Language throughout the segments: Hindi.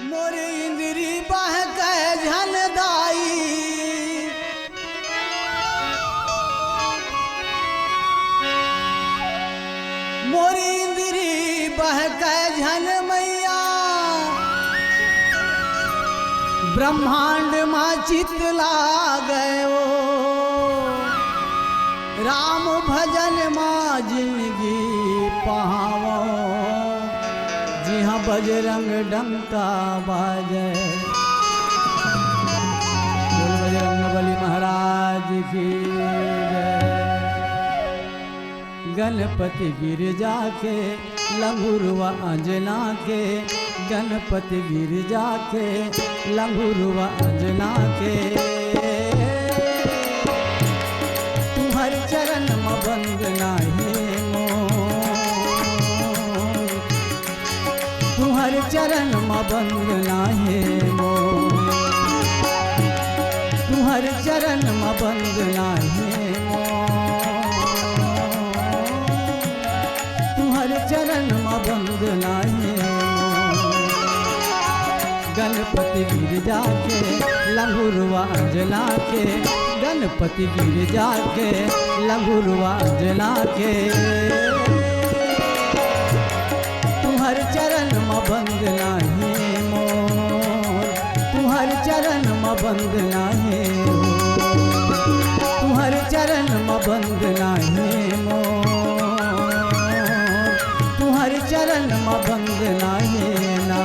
मोरे इंद्री बह कह झलदाई, मोरी इंद्री बह कह झल मैया, ब्रह्मांड माँ चित लागयो, राम भजन माँ जिंदगी पावो, जी हाँ बजरंग डंका बाजे। बोल बजरंग बली महाराज की जय। गणपति गिरजा के लंगुरवा अंजना के, गणपति गिरजा के लंगुरवा अंजना के, तुम्हारे चरण में वंदना है मोर, तुम्हारे चरण में वंदना है मोर, तुम्हारे चरण में वंदना है मोर, तुम्हारे चरण में वंदना है मोर। गणपति गिरजा के लंगुरवा अंजना के, गणपति गिरजा के लंगुरवा अंजना के, तुम्हारे चरण में वंदना है मोर, तुम्हारे चरण में वंदना है मोर, तुम्हारे चरण में वंदना है मोर, तुम्हारे चरण में वंदना है ना।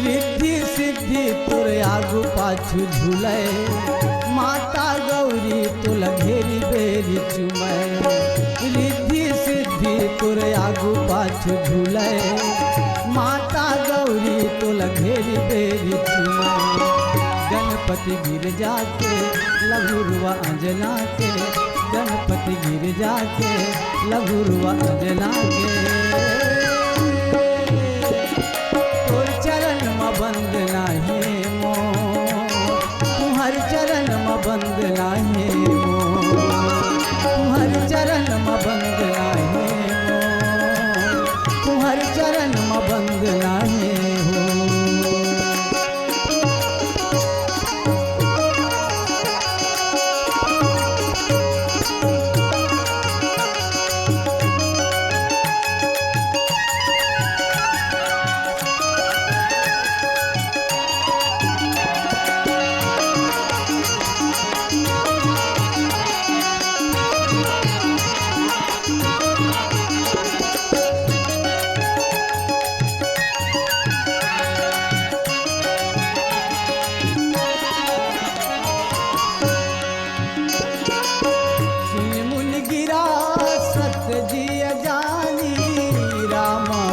रिद्धि सिद्धि तुर आगु पाछू झूले, माता गौरी तुल घेरी बेरी चुमै, रिद्धि सिद्धि तुर आगु पाछू झूले, माता गौरी तुल घेरी बेरी चुमै। गणपति गिरजा के लंगुरवा अंजना के, गणपति गिरजा के लंगुरवा अंजना के, वंदना है मोर, तुम्हारे चरण में वंदना है मोर, तुम्हारे चरण में वंदना है मोर, तुम्हारे चरण में वंदना है हो।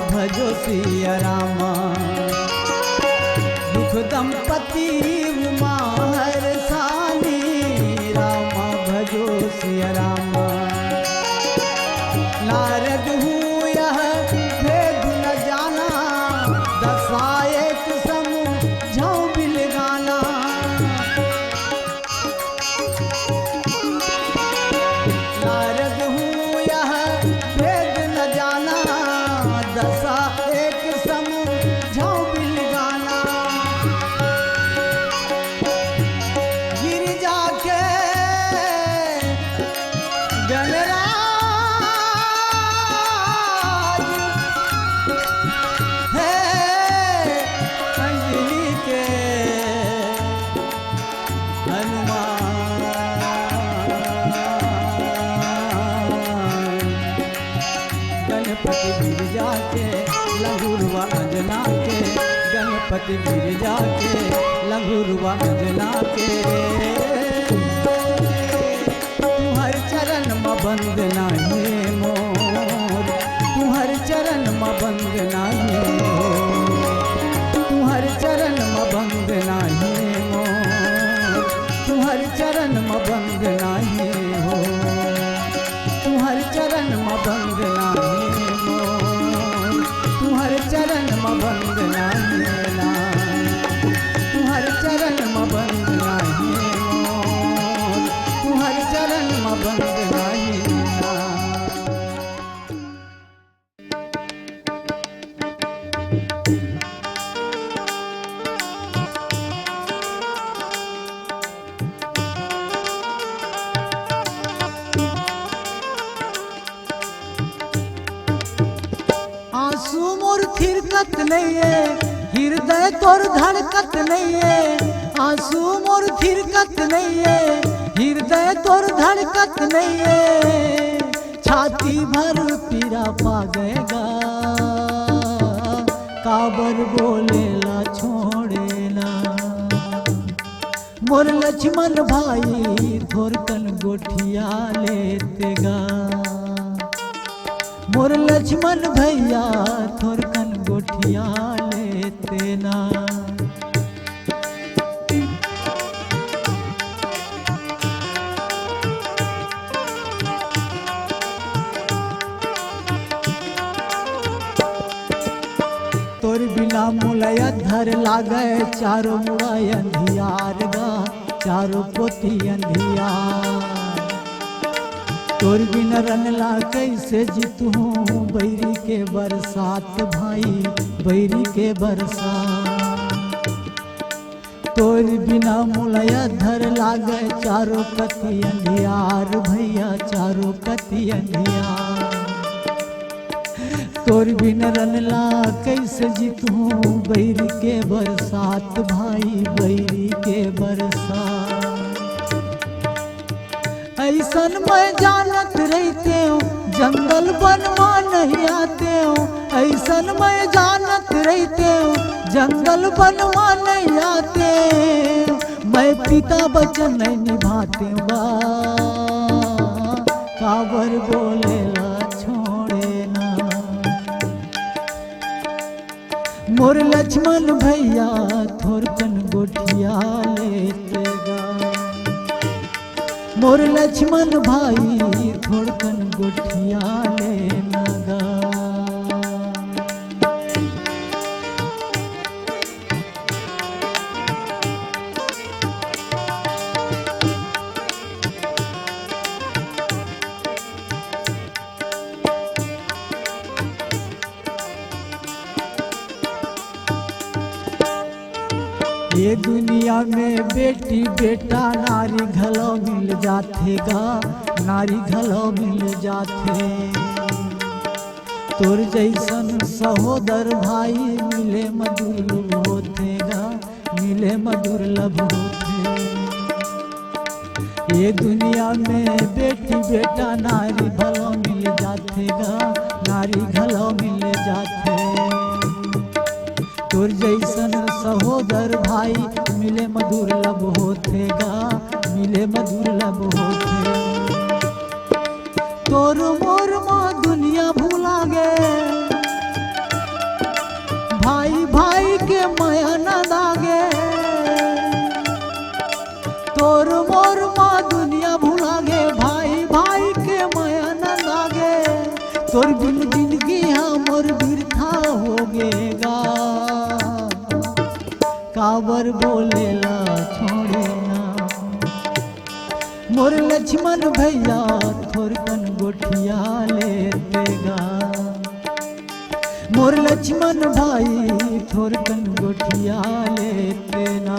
भजो सिया रामा, दुख दंपति उमा हर सानी, रामा भजो सिया रामा। नारद हूँ यह भेद न जाना, दशा एक समझाऊं बिल गाना, नारद हूँ यह भेद न जाना, दशा एक समझाऊं बिल गाना। गिरजा के गणराज है, अंजलि के हनुमान, गणपति गिरजा के लंगुरवा अंजना के, गणपति गिरजा के लंगुरवा अंजना के, तुम्हारे चरण चरण में बंद नाही मोर, तुहर चरण में बंद नाही मोर, तुहर चरण में बंद नाही मोर, तुहर चरण में बंद नाही हो, तुहर चरण में बंद नाही मोर, तुहर चरण में बंद नाही ना, तुहर चरण में बंद नाही मोर, तुहर चरण में बंद नाही ना। आंसू मोर थिरकत नहीं है, हृदय तोर धड़कत नहीं है, आंसू मोर थिरकत नहीं है, हृदय तोर धड़कत नहीं है, छाती भर पीरा पागेगा, काबर बोलेला छोड़ेला, मोर लक्ष्मण भाई थोरकन गोठिया लेतेगा, मोर लक्ष्मण भैया थोरकन गोठिया लेते ना। तोर बिना मुलया धर लागे चारों मुड़ा अंधियार गा, चारों पोती अंधियार, तोर बिन रनला कैसे जीतू बैरी के बरसात भाई, बैरी के बरसात, तोर बिना मुलया धर लागे चारों कति अंधियार भैया, चारों कति अंधियार, तोर बिन रनला कैसे जीतू बैरी के बरसात भाई, बैरी के बरसात, ऐसन मैं जानत रहते हूँ जंगल बनवा नहीं आते हूँ, ऐसन मैं जानत रहते हूँ जंगल बनवा नहीं आते, मैं पिता वचन नहीं निभाते बा, काबर बोलेला छोड़े ना, मोर लक्ष्मण भैया थोरकन गोठिया लेतेगा, मोर लक्ष्मण भाई थोड़कन गोठिया लेगा। ये दुनिया में बेटी बेटा नारी घलो मिल जातेगा, नारी घलो मिल जाते, तोर जैसन सहोदर भाई मिले मधुर होतेगा, मिले मधुर लब होते, ये दुनिया में बेटी बेटा नारी भलो मिल जातेगा, नारी घलो मिल जाते, तोर जैसन सहोदर भाई मिले मधुर लब होतेगा, मिले मधुर लब होते, तोर मोर माँ दुनिया भूला गे, भाई भाई के माया न दागे, तोर मोर माँ दुनिया भूला गे, भाई भाई के माया न दागे, तोर बिन जिंदगी हमर बिरथा हो गेगा, काबर बोलेला छोड़े ना, मोर लक्ष्मण भैया थोरकन गोठिया लेतेगा, मोर लक्ष्मण भाई थोरकन गोठिया लेते ना।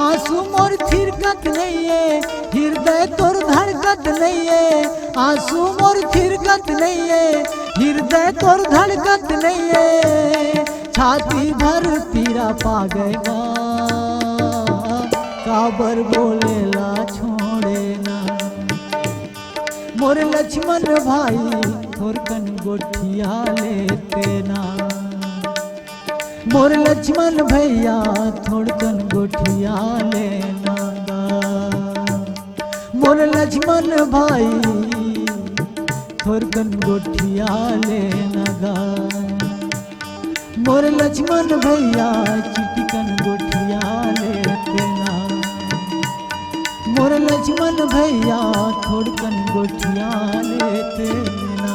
आंसू मोर थिरकत नहीं है, हृदय तोर धड़कत नहीं है, आंसू मोर थिरकत नहीं है, हृदय तोर धड़कत नहीं है, छाती भर पीरा पागेगा, काबर बोलेला छोड़े ना, मोर लक्ष्मण भाई थोरकन गोठिया लेते ना, मोर लक्ष्मण भैया थोड़कन गोठिया लेना गा, मोर लक्ष्मण भाई थोरकन गोठिया ले नगा मोर लक्ष्मण भैया चिटिकन गोठिया लेते ना मोर लक्ष्मण भैया थोड़कन गोठिया लेते ना।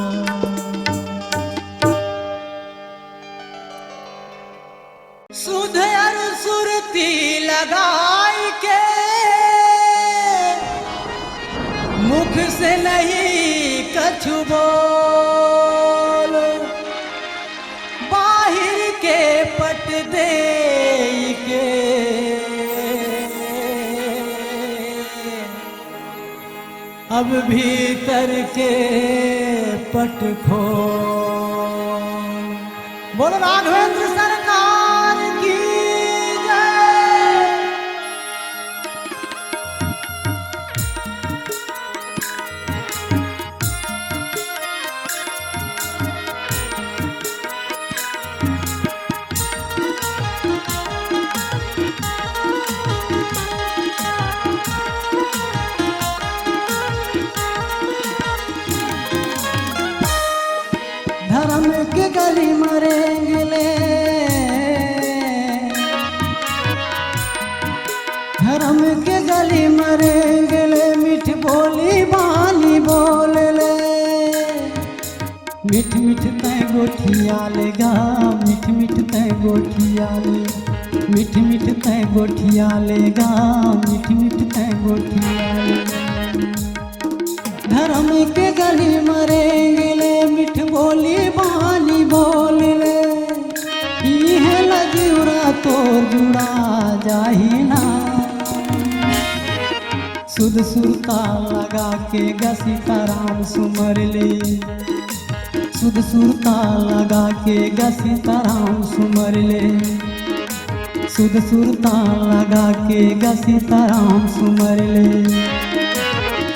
सुध और सुरती लगाई के मुख से नहीं कछु बोल बाहिर के पट दे के अब भीतर के पट खोल। बोलो राघवेंद्र सरकार की जय। धर्म के गली मरेंगे धर्म के गली मरेंगे मीठ बोली बानी बोल ले मीठ मीठ तय गोठिया लेगा मीठ मीठ तय गोठिया ले मीठ मीठ तय गोठिया लेगा मीठ मीठ तय गोठिया ले। धर्म के गली मरेंगे मीठ बोली बानी बोल ले यह लजूरा तो जुड़ा जाही ना सुध सुरता लगा के सीताराम सुमर ले सुध सुरता लगा के सीताराम सुमर ले सुध सुरता लगा के सीताराम सुमर ले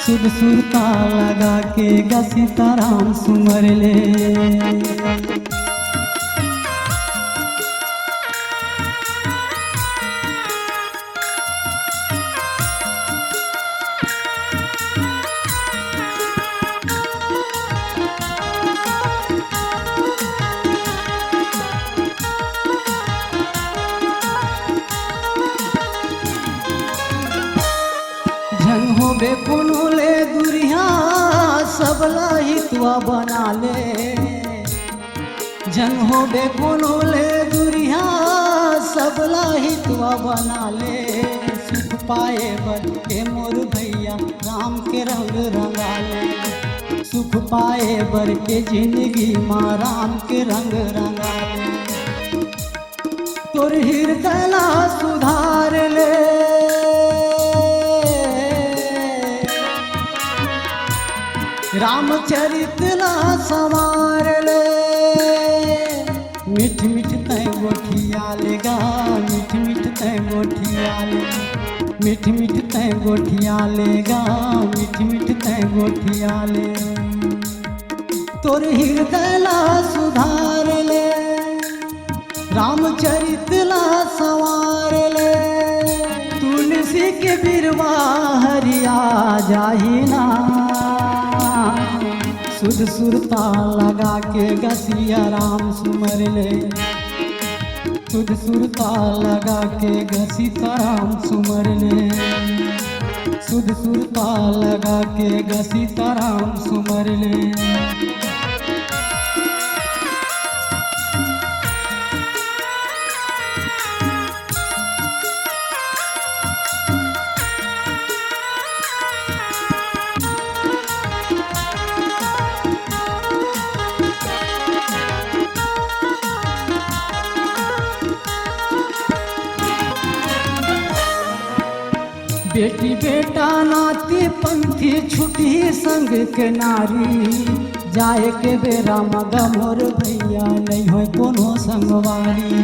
सुध सुरता लगा के सीताराम सुमर ले। जन हो बे कोनो ले दुरिया सबला हितवा बना ले जन हो बे कोनो ले दुरिया सबला हितवा बना ले सुख पाए बर के मोर भैया राम के रंग रंगा ले सुख पाए बर के जिंदगी माँ राम के रंग रंगा ले तोर हृदय ला सुधार ले रामचरित ला सवार ले मीठ मीठ तय गोठिया लेगा मीठ मीठ तय गोठिया ले मीठ मीठ तय गोठिया लेगा मीठ मीठ तय गोठिया ले तोर हृदय ला सुधार ले रामचरित ला सवार ले तुलसी के बिरवा हरिया जाही ना सुध सुरता लगा के गसिया राम सुमर ले सुध सुरता लगा के सीताराम सुमर ले सुध सुरता लगा के सीताराम सुमर ले। बेटी बेटा नाती पंथी छुटी संग के नारी जाए के बेरा मगा मोर भैया नहीं हो कोनो संगवारी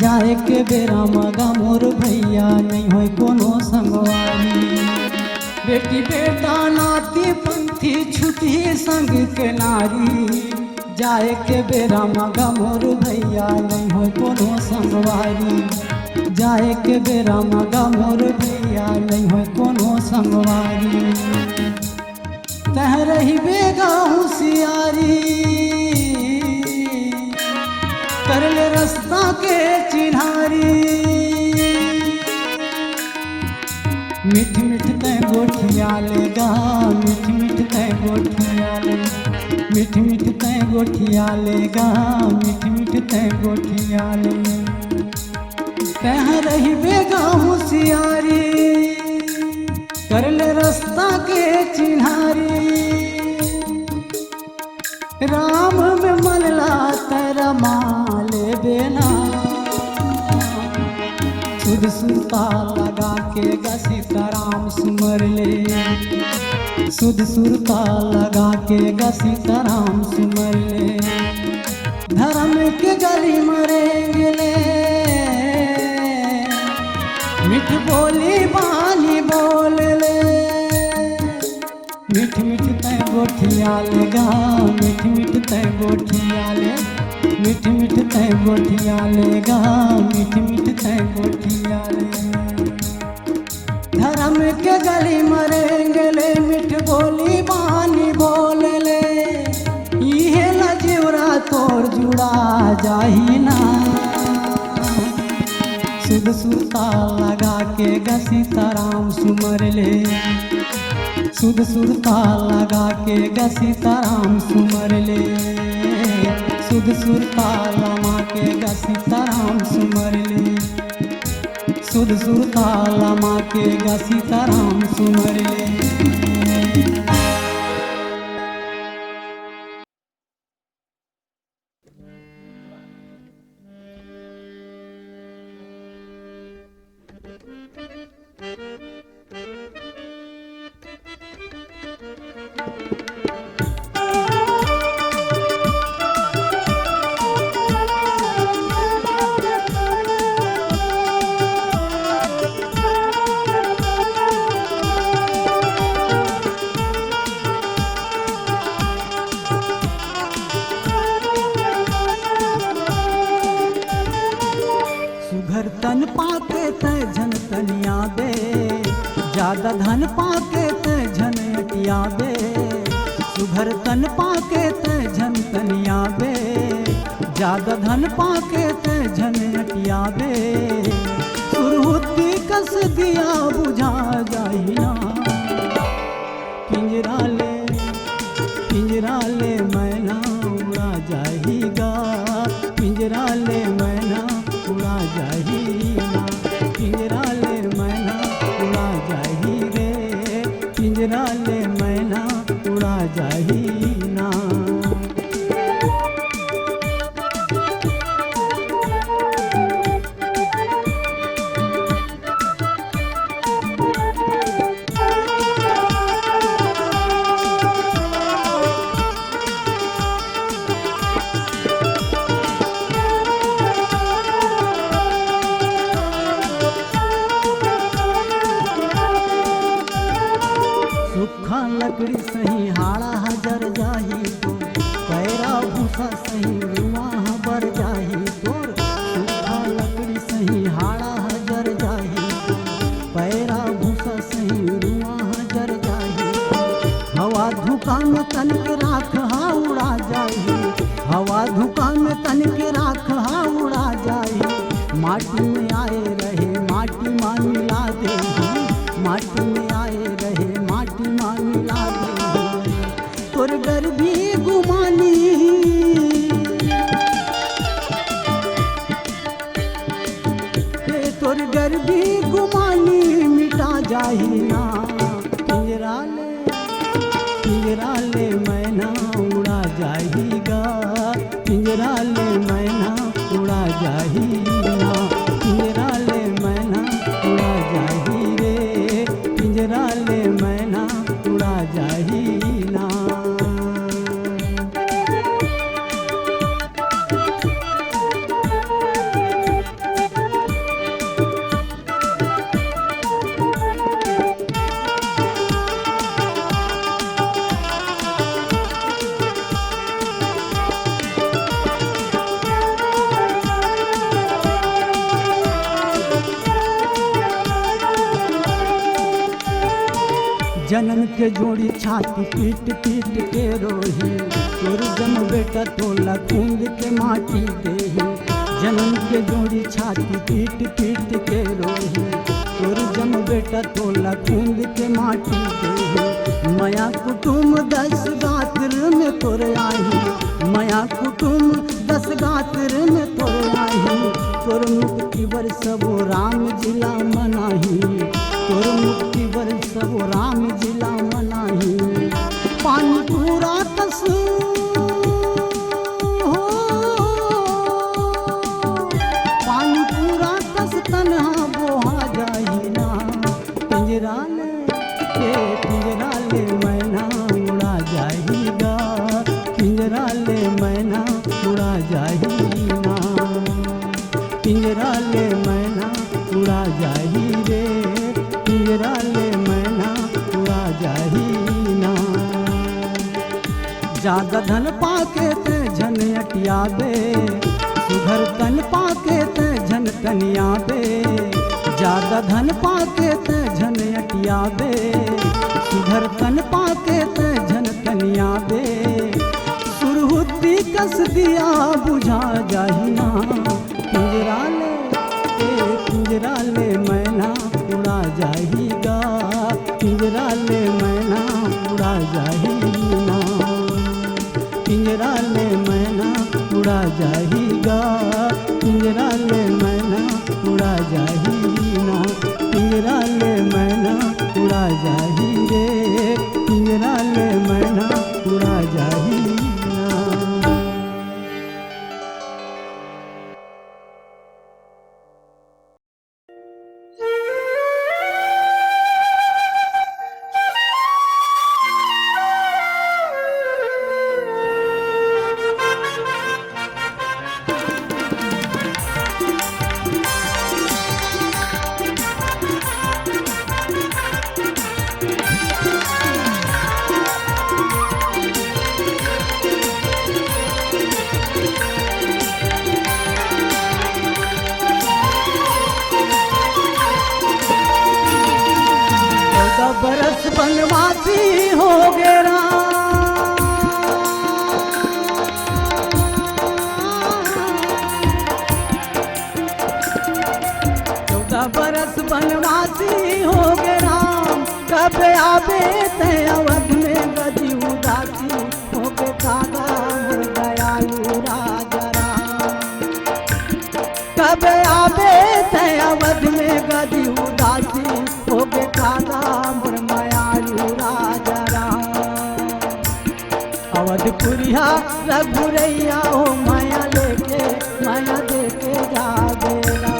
जाए के बेरा मगा मोर भैया नहीं हो कोनो संगवारी बेटी बेटा नाती पंथी छुटी संग के नारी जाए के बेरा मगा मोर भैया नहीं हो कोनो संगवारी जाए के बेरा मगा मोर भैया गोठिया नहीं हो कोनो संगवारी तह रही बेगा होशियारी कर ले रास्ता के चिन्हारी मिठ मिठ तय गोठिया लेगा मिठ मिठ तय गोठिया ले मिठ मिठ तय गोठिया लेगा मिठ मिठ तय गोठिया ले कह रही बेगा होशियारी कर ले रास्ता के चिन्हारी राम में मनला तेरा माले बेना सुध सुरता लगा के सीताराम सुमर ले सुध सुरता लगा के सीताराम सुमर ले धर्म के गली मरेंगे ले मिठ बोली बानी बोल ले मिठ मिठ तय गोठिया लेगा मिठ मिठ तय गोठिया ले मिठ मिठ तय गोठिया लेगा मिठ मिठ तय गोठिया ले धर्म के गली मरेंगे ले मिठ बोली बानी बोल ले ये लजीवरा तोर जुड़ा जाही ना सुध सुरता लगा के सीताराम सुमर ले सुध सुरता लगा के सीताराम सुमर ले सुध सुरता लगा के सीताराम सुमर ले सुध सुरता लगा के सीताराम सुमर ले तन पाके ते झन तनिया दे ज्यादा धन पाके ते झन अटिया दे सुघर तन पाके ते झन तनिया दे ज्यादा धन पाके ते झन अटिया दे सुरहुती कस दिया बुझा जाइना पिंजरा ले मैना उड़ा जाएगा पिंजरा ले मैना उड़ा जाही पिंजरा ले मैना उड़ा जाही रे पिंजरा ले मैना उड़ा जाही ना लकड़ी सही हाड़ा हजर जाही तो पैरा भूसा सही रुआ बर जाही तोर सूखा लकड़ी सही हाड़ा हजर जाही तो पैरा भूसा सही रुआ हजर जाही हवा धुका में तन के राख हा उड़ा जाही हवा धुका में तन के राख हा उड़ा जाही माटी में आए रहे माटी मान मिला दे माटी में आए रहे माटी मान मिला दे तोर गर्भी गुमानी तोर गर्भी गुमानी मिटा जाही ना पिंजरा ले मैना उड़ा जाहीगा पिंजरा ले मैना उड़ा जाही ना पिंजरा ले मैना उड़ा जाही रे पिंजरा ले मैना उड़ा जाही ना जनन के जोड़ी छाती पीट पीट के रोही, तोर जम बेटा तोला खूंद के माटी देही। जनन के जोड़ी छाती पीट पीट के रोही, तोर जम बेटा तोला खूंद के माटी देही। माया कुटुम 10 गात्र में तोर आई, माया कुटुम 10 गात्र में तोर आई। तोर मुक्ति बरसबो राम जिला मनाही, तोर मुक्ति बरसबो राम जिला मनाही। पानी पूरा कस हो, पानी पूरा कस तन्हा बोहा जाही ना। पिंजरा ले मैना उड़ा जाएगा, पिंजरा ले मैना उड़ा जाएगा। पिंजरा ले मैना उड़ा जाही रे, पिंजरा ले मैना उड़ा जाही ना। ज्यादा धन पाके ते झन अटियाबे, सुघर तन पाके ते झन तनियाबे। ज्यादा धन पाके ते झन अटियाबे, सुघर तन पाके ते झन तनियाबे। सुरहुती कस दिया बुझा जाही ना। पिंजरा ले मैना उड़ा जाएगा, पिंजरा ले मैना उड़ा जाएगा। पिंजरा ले मैना उड़ा जाएगा, पिंजरा ले मैना उड़ा जाएगा। पिंजरा ले मैना उड़ा जाही रे, पिंजरा ले मैना उड़ा जाही। बरस बनवासी हो गया, 14 बरस बनवासी हो गया। कब आबे ते अवध में गदी उदासी, हो के कागा मर दयालु राजा राम। कब आबे ते अवध में गदी उदासी, हो के कागा मर मायालु राजा राम। अवधपुरिया रघुरैया हो माया लेके, माया देके जागेरा।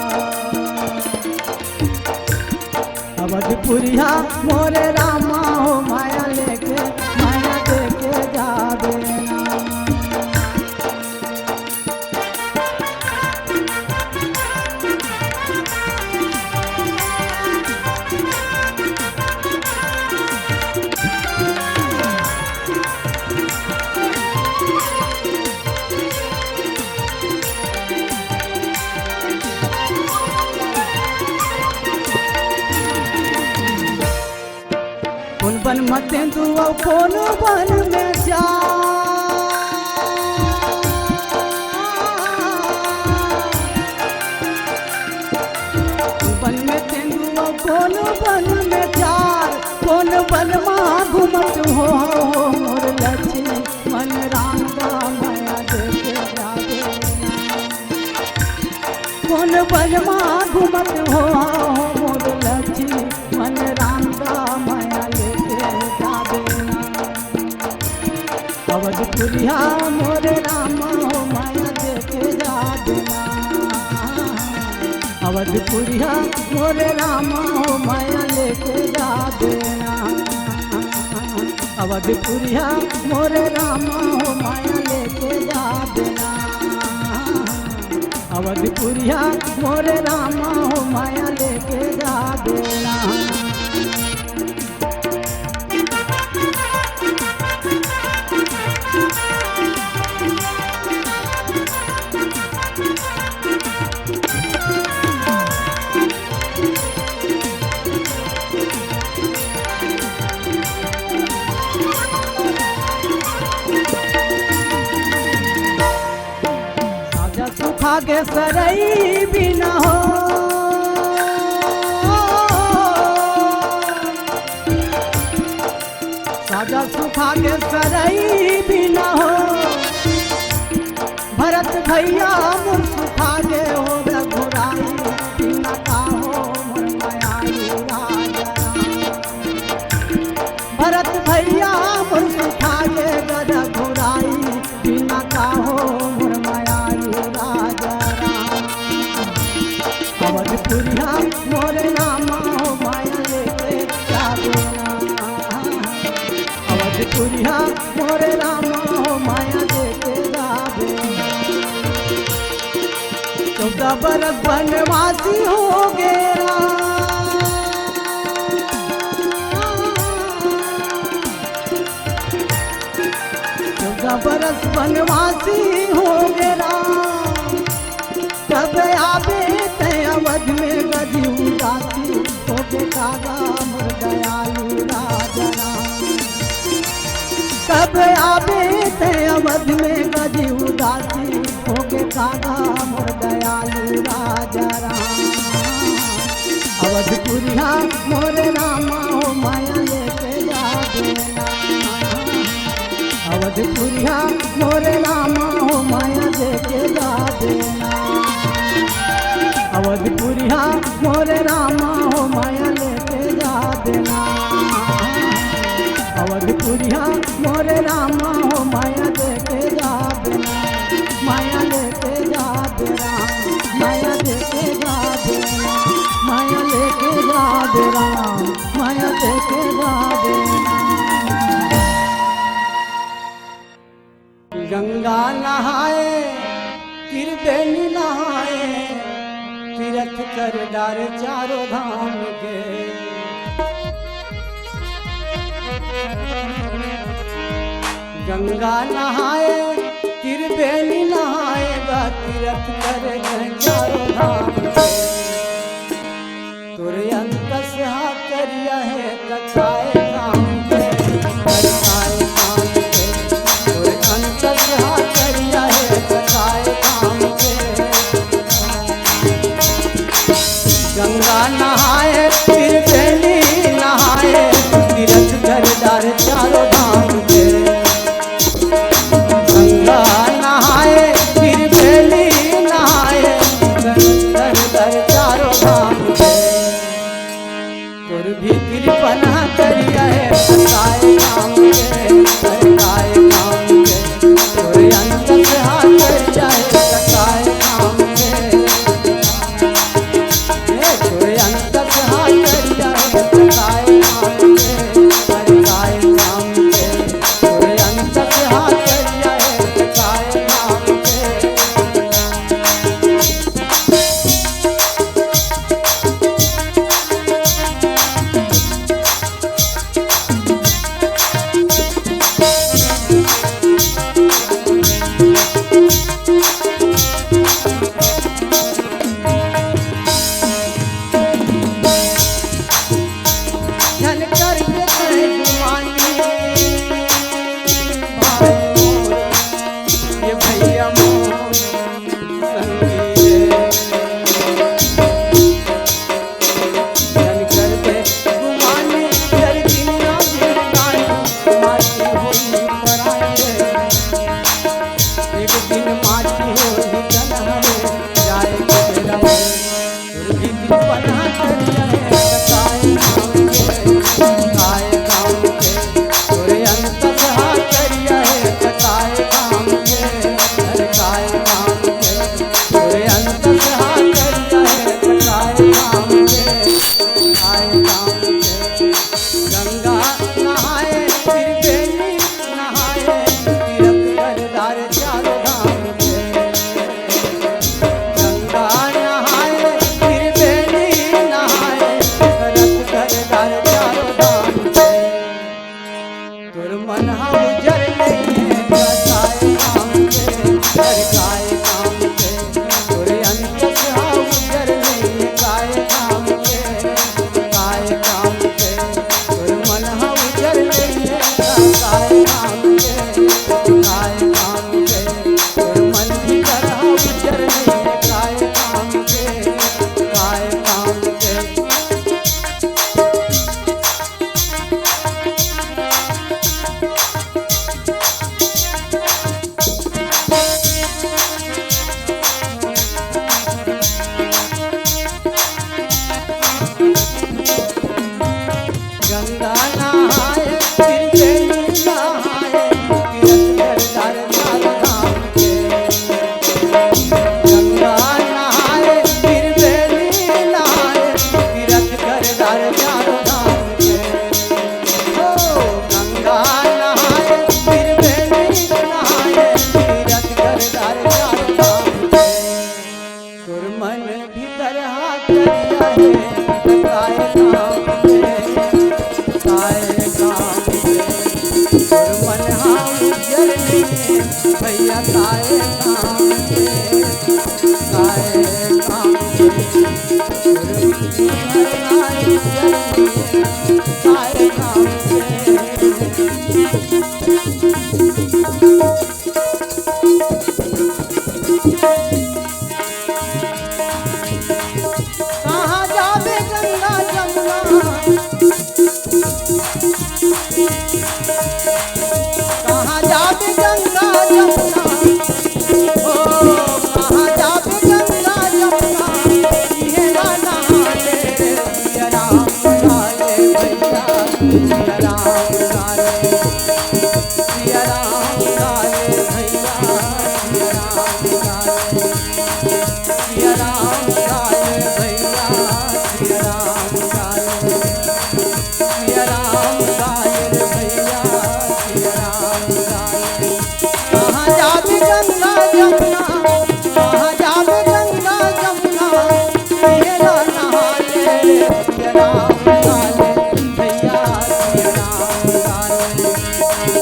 अवधपुरिया मोरे रामा हो माया लेके, माया देके जागेरा। कौन बन मते दुआ कौन बन में जा, बन में तेंदुआ कौन बन में चार। कौन बन माँ घूमत हो मोर लक्ष्मी, मन राम का माया देके जागे। कौन बन माँ घूमत हो मोर लक्ष्मी, मन राम का माया अवधपुरिया मोरे रामा हो माया देके जा देना। अवधपुरिया मोरे रामा हो माया लेके जा देना। अवधपुरिया मोरे रामा हो माया लेके जा देना। अवधपुरिया मोरे रामा हो माया लेके जा देना। सुखा के सरई भी न हो, साजा सुखा के सरई भी न हो, भरत भैया मुर सुखा के हो रघुराई बिना का हो मोर मायाई राजा राम। भरत भैया मुर सुखा के रघुराई बिना का हो मोर मायाई राजा राम। अवधपुरिया मोर नामा हो माया लेके जावे ना, अवधपुरिया मोर नामा हो माया लेके जावे। 14 बरस वनवासी हो गया, 14 बरस वनवासी हो गया। तब आवे ते अवध में गजी उदासी हो के कागा मोर दयालु राजा राम। तब आवे ते अवध में गजी उदासी हो के कागा मोर दयालु राजा राम। अवधपुरिया मोर नामा हो माया लेके जावे ना, अवधपुरिया मोर नामा हो माया लेके जावे ना। अवधपुरिया मोर रामा हो माया लेके जावे ना, अवधपुरिया मोर रामा हो माया लेके जावे ना। माया लेके जावे राम, माया लेके जावे ना, माया लेके जावे राम, माया लेके जावे ना। गंगा नहाए त्रिवेणी नहाए, तीर्थ कर डार चारों धाम के। गंगा नहाए त्रिवेणी नहाएगा, तीर्थ कर चारों धाम के। तुर अंत से हा करिया है कथाए काम के, कथाए काम के। तुर अंत से हा करिया है कथाए काम के। गंगा नहाए त्रिवेणी नहाए, तीर्थ कर डार चारों धाम के। गंगा नहाए त्रिवेणी नहाए, तीर्थ कर चारों धाम के। तुर भी कृपना करिया है कथाए काम के, कथाए काम के। तुर अंत से हा करिया है कथाए काम के। मन भी कर भैया काए काम के, काए काम के। तुम्हार नाई चरनी काए काम कहाँ जावे गंगा जमुना, कहाँ जावे गंगा जमुना, ओ कहाँ जावे गंगा जमुना, ये राना ले सिया राम लाले भैया, सिया राम लाले, सिया राम लाले भैया, सिया राम लाले, सिया राम लाले भैया, सिया राम लाले, सिया राम लाले भैया, सिया राम लाले। कहाँ जावे गंगा जमुना, कहाँ जावे गंगा जमुना, ये राना ले सिया राम लाले भैया, सिया राम लाले,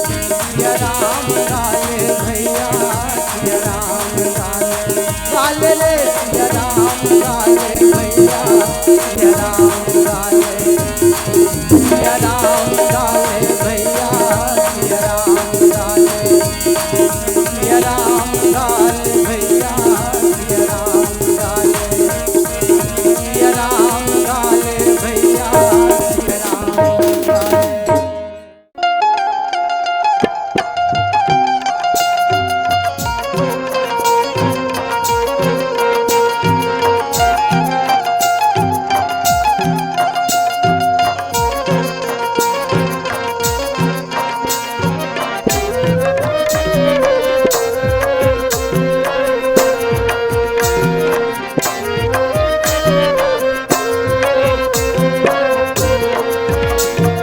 सिया राम लाले भैया, सिया राम लाले, लाले ले सिया राम लाले भैया, सिया राम लाले, सिया राम लाले भैया, सिया राम लाले, सिया राम लाले भैया, सिया राम लाले, सिया राम लाले भैया, सिया राम लाले।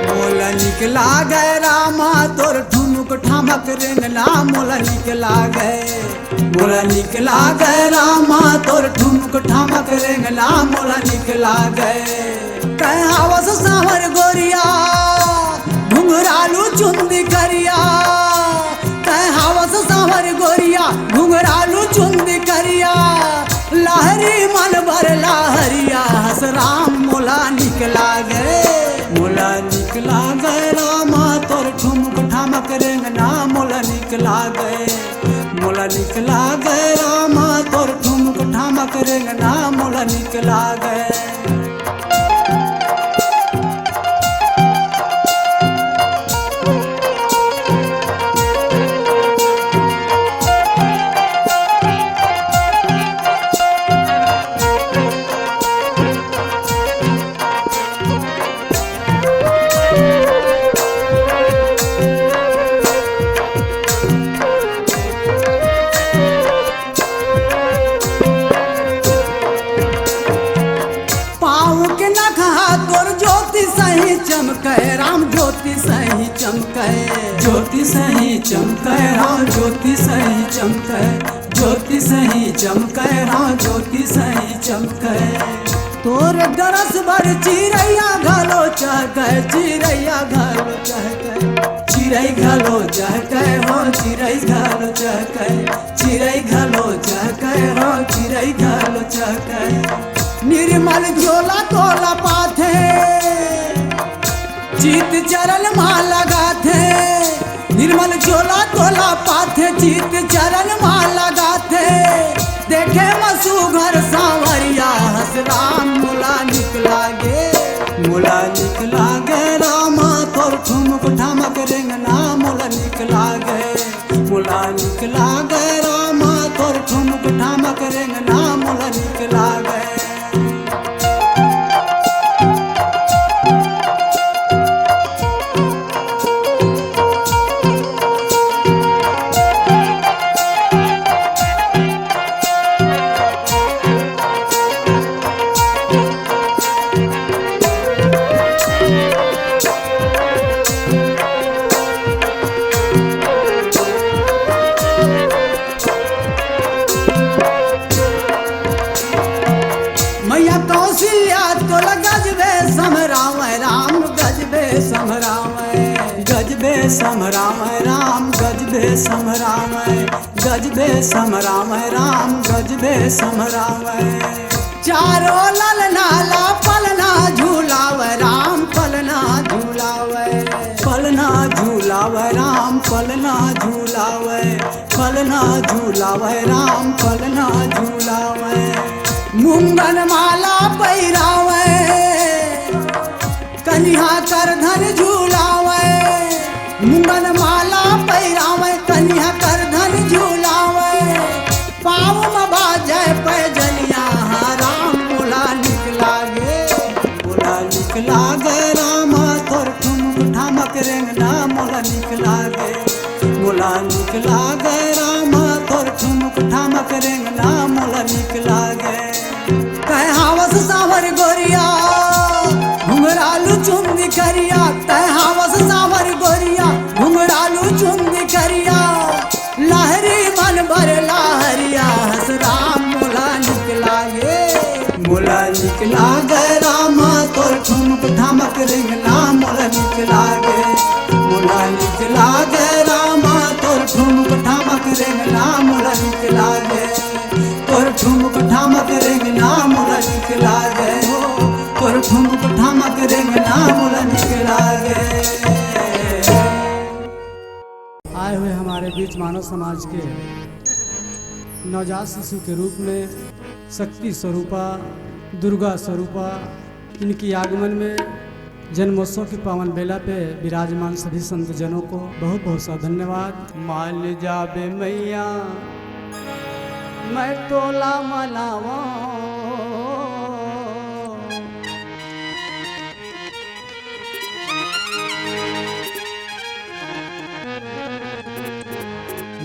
मोला निकला गए रामा तोर ठुनुक ठामक रेंगला, मोला निकला गए, मोला निकला गए रामा तोर ठुनुक ठामक रेंगला, मोला निकला गए। कह हवस सावर गोरिया घुंघरालू चुंदी करिया, कह हवस सावर गोरिया घुंघरालू चुंदी करिया, लहरी मन भर लहरिया हस राम मोला निकला गए, मोला निकला गए रामा तोर ठुमक ठामक रेंगना, मोला निकला गए, मोला निकला गए रामा तोर ठुमक ठामक रेंगना, मोला निकला गए। पाँव के नखा तोर ज्योति सही चमके राम, ज्योति सही चमके, ज्योति सही चमके राम, ज्योति सही चमके, ज्योति सही चमके राम, ज्योति सही चमके। तोर दरस भर चिड़ैया घलो चहके, चिड़ैया घलो चहके, चिड़ै घलो चहके हो, चिड़ै घलो चहके, चिड़ै घलो चहके हो, चिड़ै घलो चहके। निर्मल झोला तोला पाथे, चित चरण माँ लगाथे, निर्मल झोला तोला पाथे, चित चरण माँ लगाथे। देखे मसू घर सांवरिया हस राम मोला निकला गे, मोला निकला गे रामा तोर ठुमक ठामक रेंगना, मोला निकला गे, मोला निकला गे रामा तोर ठुमक ठामक रेंगना, मोला निकला गे। समरावै राम गजबे समरावै, गजबे समरावै राम गजबे समरावै। चारो ललना ला पलना झूलावै राम पलना झूलावै, पलना झूलावै राम पलना झूलावै, पलना झूलावै राम पलना झूलावै। मुंगन माला पहिरावै कन्या कर धन झूलावै, मुंगन माला पहिरावै कन्या कर धन झूलावै। पाँव में बाजै पैजनिया राम मोला निक लागे, मोला निक लागे राम तोर ठुमक ठामक रेंगना मोला निक लागे, मोला निक लागे राम तोर ठुमक ठामक रेंगना मोला निक लागे। कहावस सावर गोरिया घुंघरालू चुंदी करिया, कहावस सावर गोरिया घुंघरालू चुंदी करिया। लहरी मन भर लहरिया हस राम मोला निक लागे, मोला निक लागे राम तोर ठुमक ठामक रेंगना मोला निक लागे, मोला निक लागे राम तोर ठुमक ठामक रेंगना मोला निक लागे, तोर ठुमक ठामक रेंगना मोला निक लागे हो, तोर ठुमक ठामक रेंगना मोला निक लागे। आए हुए हमारे बीच मानव समाज के नवजात शिशु के रूप में शक्ति स्वरूपा दुर्गा स्वरूपा, इनकी आगमन में जन्मोत्सव की पावन बेला पे विराजमान सभी संत जनों को बहुत बहुत सा धन्यवाद। मान जाबे मैया मैं तोला मनावा,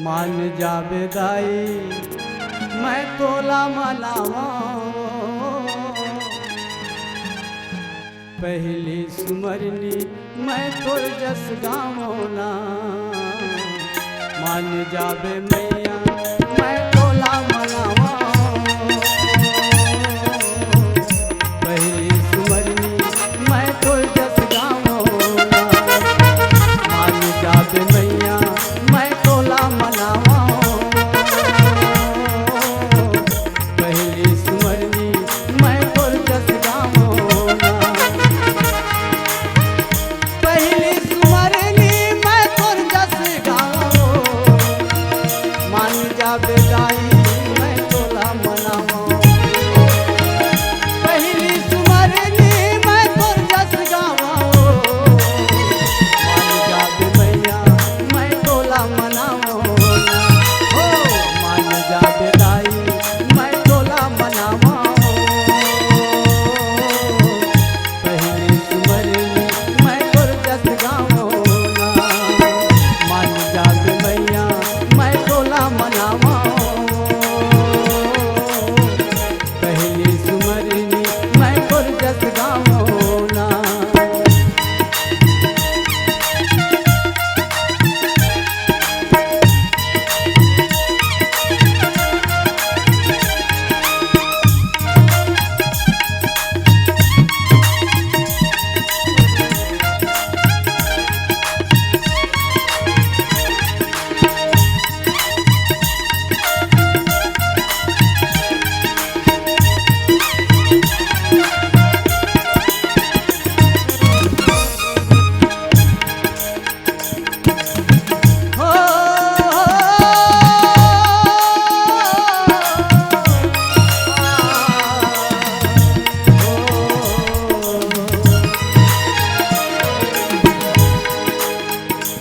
मान जाबे दाई मैं तोला मनावा। पहली सुमरनी मैं तोर जस गावना, मान जाबे मैया मैं तोला मनावा। पहली सुमरनी मैं तोर जस गावना, मान जाबे मैया मैं तोला मनावा। पहली सुमरनी मैं तोर जस गावना, पहली सुमरनी मैं तोर जस गावो। मान जाबे दाई मैं तोला मनावा, पहली सुमरनी मैं तोर जस गावो। मान जाबे मैया मैं तोला मनावा, हो मान जाबे दाई मैं तोला मनावा। पहली सुमरनी मैं तोर जस गावना, मान जाबे मैया मैं तोला मनावा। पहली सुमरनी मैं तोर जस गावना।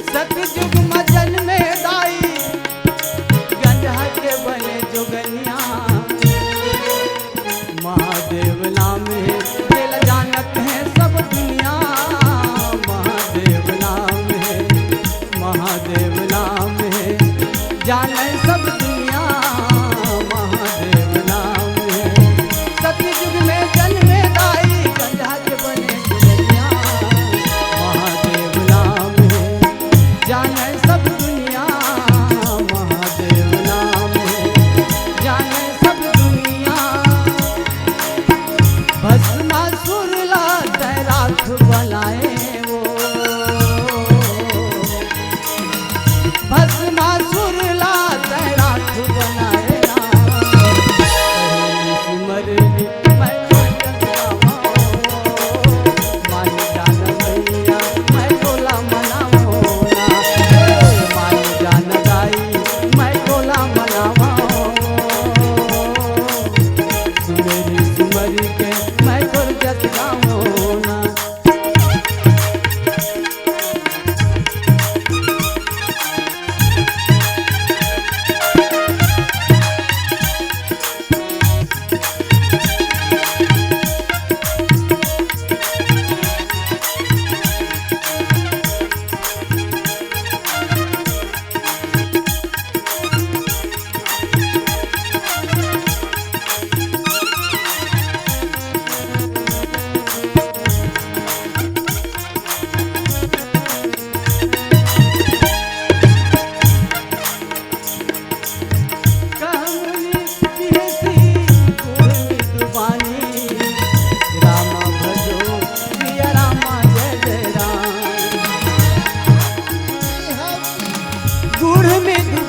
सतयुग में जन्मे दाई गंजा के बने जोगनिया। महादेव नाम है दिल जानत है सब दुनिया। महादेव नाम है, महादेव नाम है जाने सब दुनिया। महादेव नाम है सतयुग में जन्मे दाई गंजा के बने जोगनिया। महादेव नाम है जाने सब दुनिया। महादेव नाम है जाने सब दुनिया। भस्मासुर ला तैराक बनाए वो,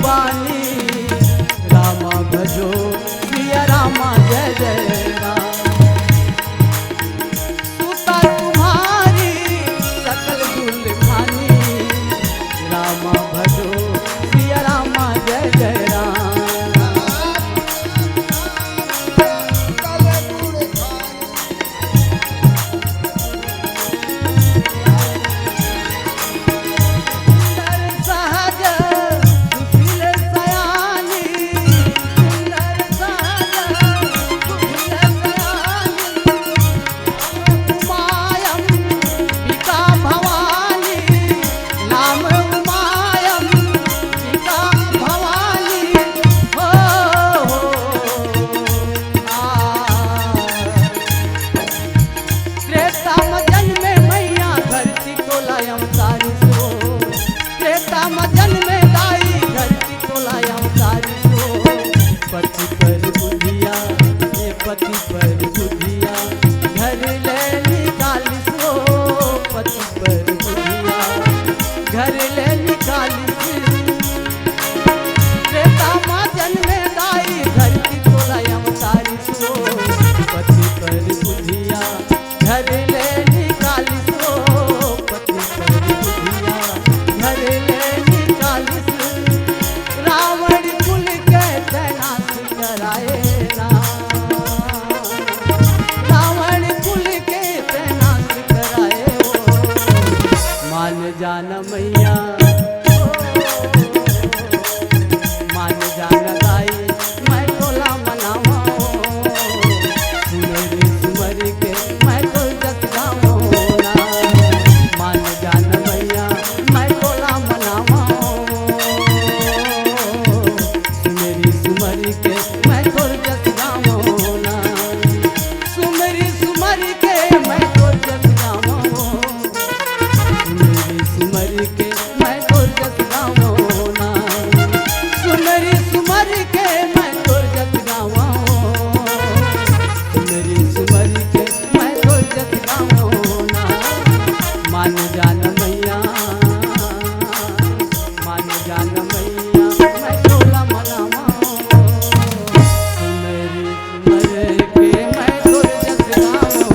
बानी राम भजो सिया रामा जय जय राम। सुता तुम्हारी सकल दुल्हानी राम भजो सिया रामा जय जय राम। पति पर बुधिया पति पर बुधिया घर ले निकालिस हो। पति पर बुधिया घर ले निकालिस। त्रेता माँ जन्मे दाई धरती तोला अवतारिस हो। पति पर बुधिया घर ले निकालिस हो। पति पर बुधिया घर ले निकालिस। रावण कुल के तैनात कराए ना। रावण कुल के तैनात कराए हो। मान जान मैया मान जान दाई मैं तोला मनावा। सुमर सुमर के मैं तो जत गावो ना। मान जान मैया मैं तोला मनावा। सुमरी सुमरी के मैं तोर जत गावो ना। सुमरी सुमरी के मैं तोर जत गावो। सुमरी सुमरी के मैं तोर जत गावो ना। सुमरी सुमरी के मैं तोर जत गावो। सुमरी सुमरी के मैं तोर जत गावो ना। मान जान मैया मान जान मैया मैं तोला मनावा। सुमरी सुमरी के मैं तोर जत गावो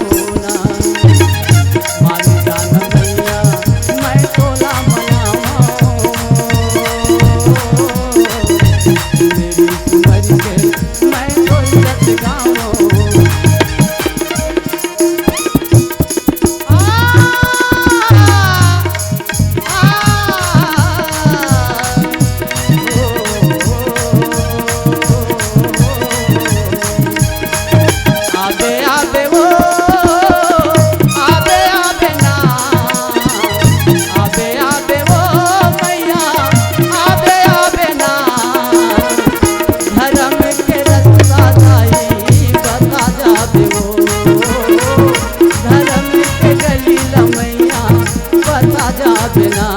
ना। मान जान मैया मैं तोला मनावा। सुमरी सुमरी के मैं तोर जत गावो। आबे आबे वो आबे आबे ना। आबे आबे वो मैया आबे आबे ना। धर्म के रास्ता दाई बता जाबे वो। धर्म के गली मैया बता जाबे ना।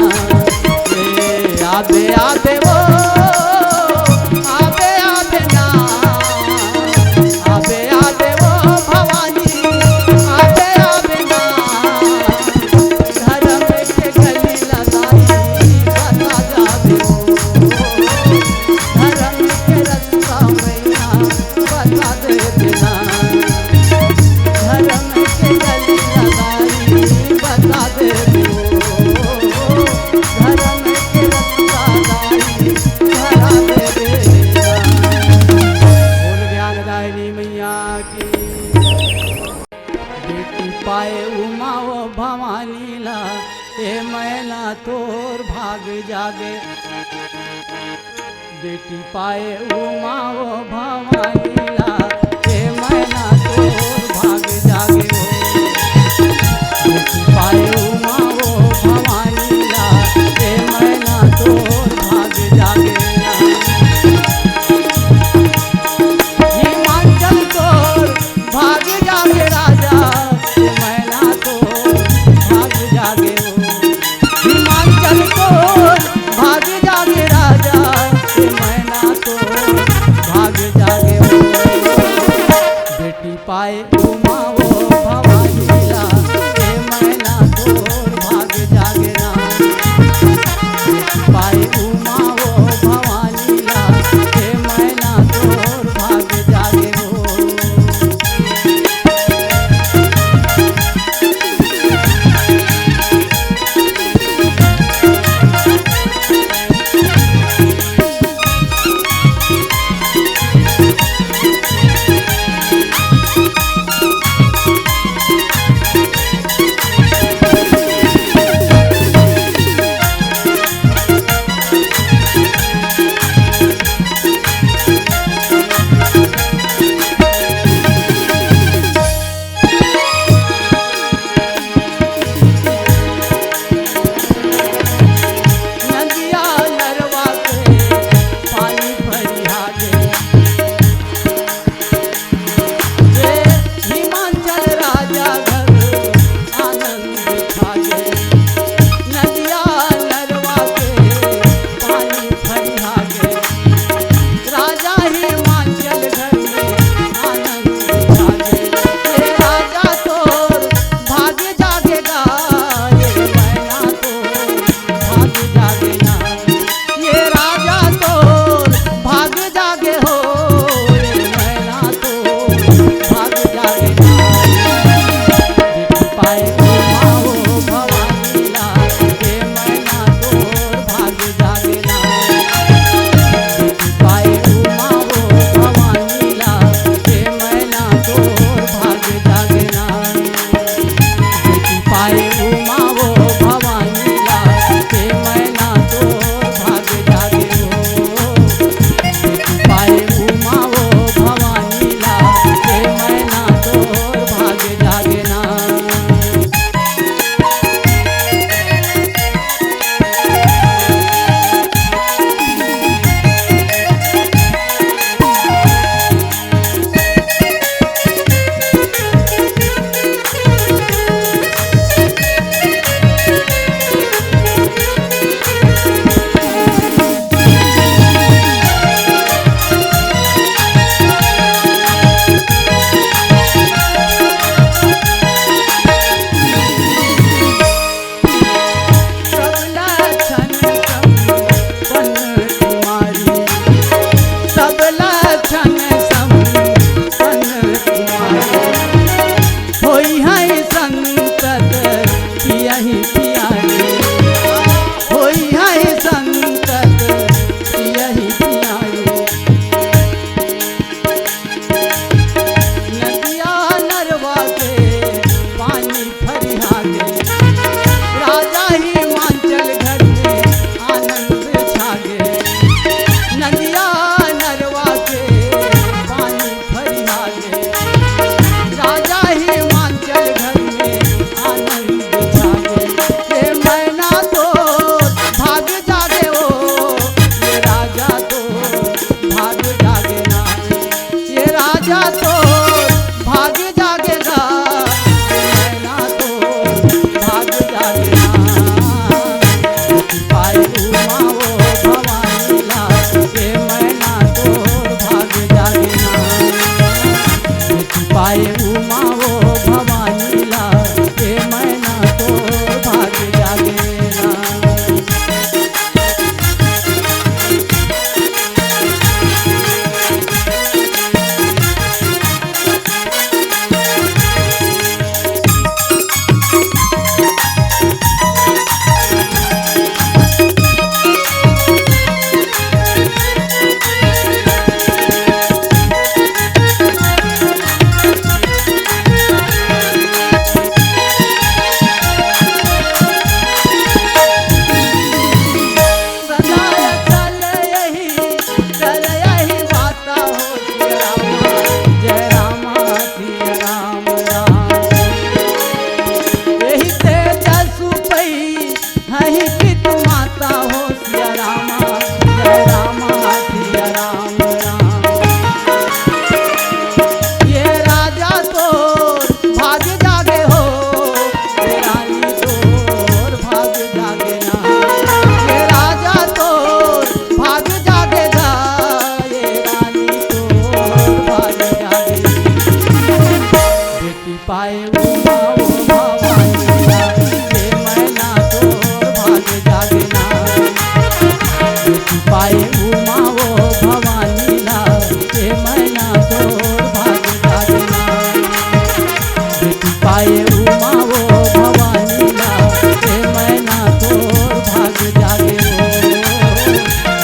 आबे आबे वो आबे आबे ना। आबे आबे वो भवानी आबे आबे ना। धर्म के गली दाई बता जाबे वो। धर्म के रास्ता मैया बता दे ना। धर्म के गली दाई बता दे वो। धर्म के रास्ता दाई धरा दे ना। बोल ज्ञानदायिनी मैया की। बेटी पाए उमा वो भवानी ला ए मैना तोर भाग जागे। बेटी पाए उमा वो भवानी ला ए मैना तोर भाग जागे हो। बेटी पाए उमा वो भवानी ला ए मैना तोर भाग जागे ना। हिमाचल तोर भाग जागे राजा ए मैना तोर भाग जागे हो। हिमाचल तोर भाग जागे राजा ए मैना तोर भाग जागे हो। बेटी पाए उमा वो भवानी ला ए मैना तोर भाग जागे ना। बेटी पाए उमा वो भवानी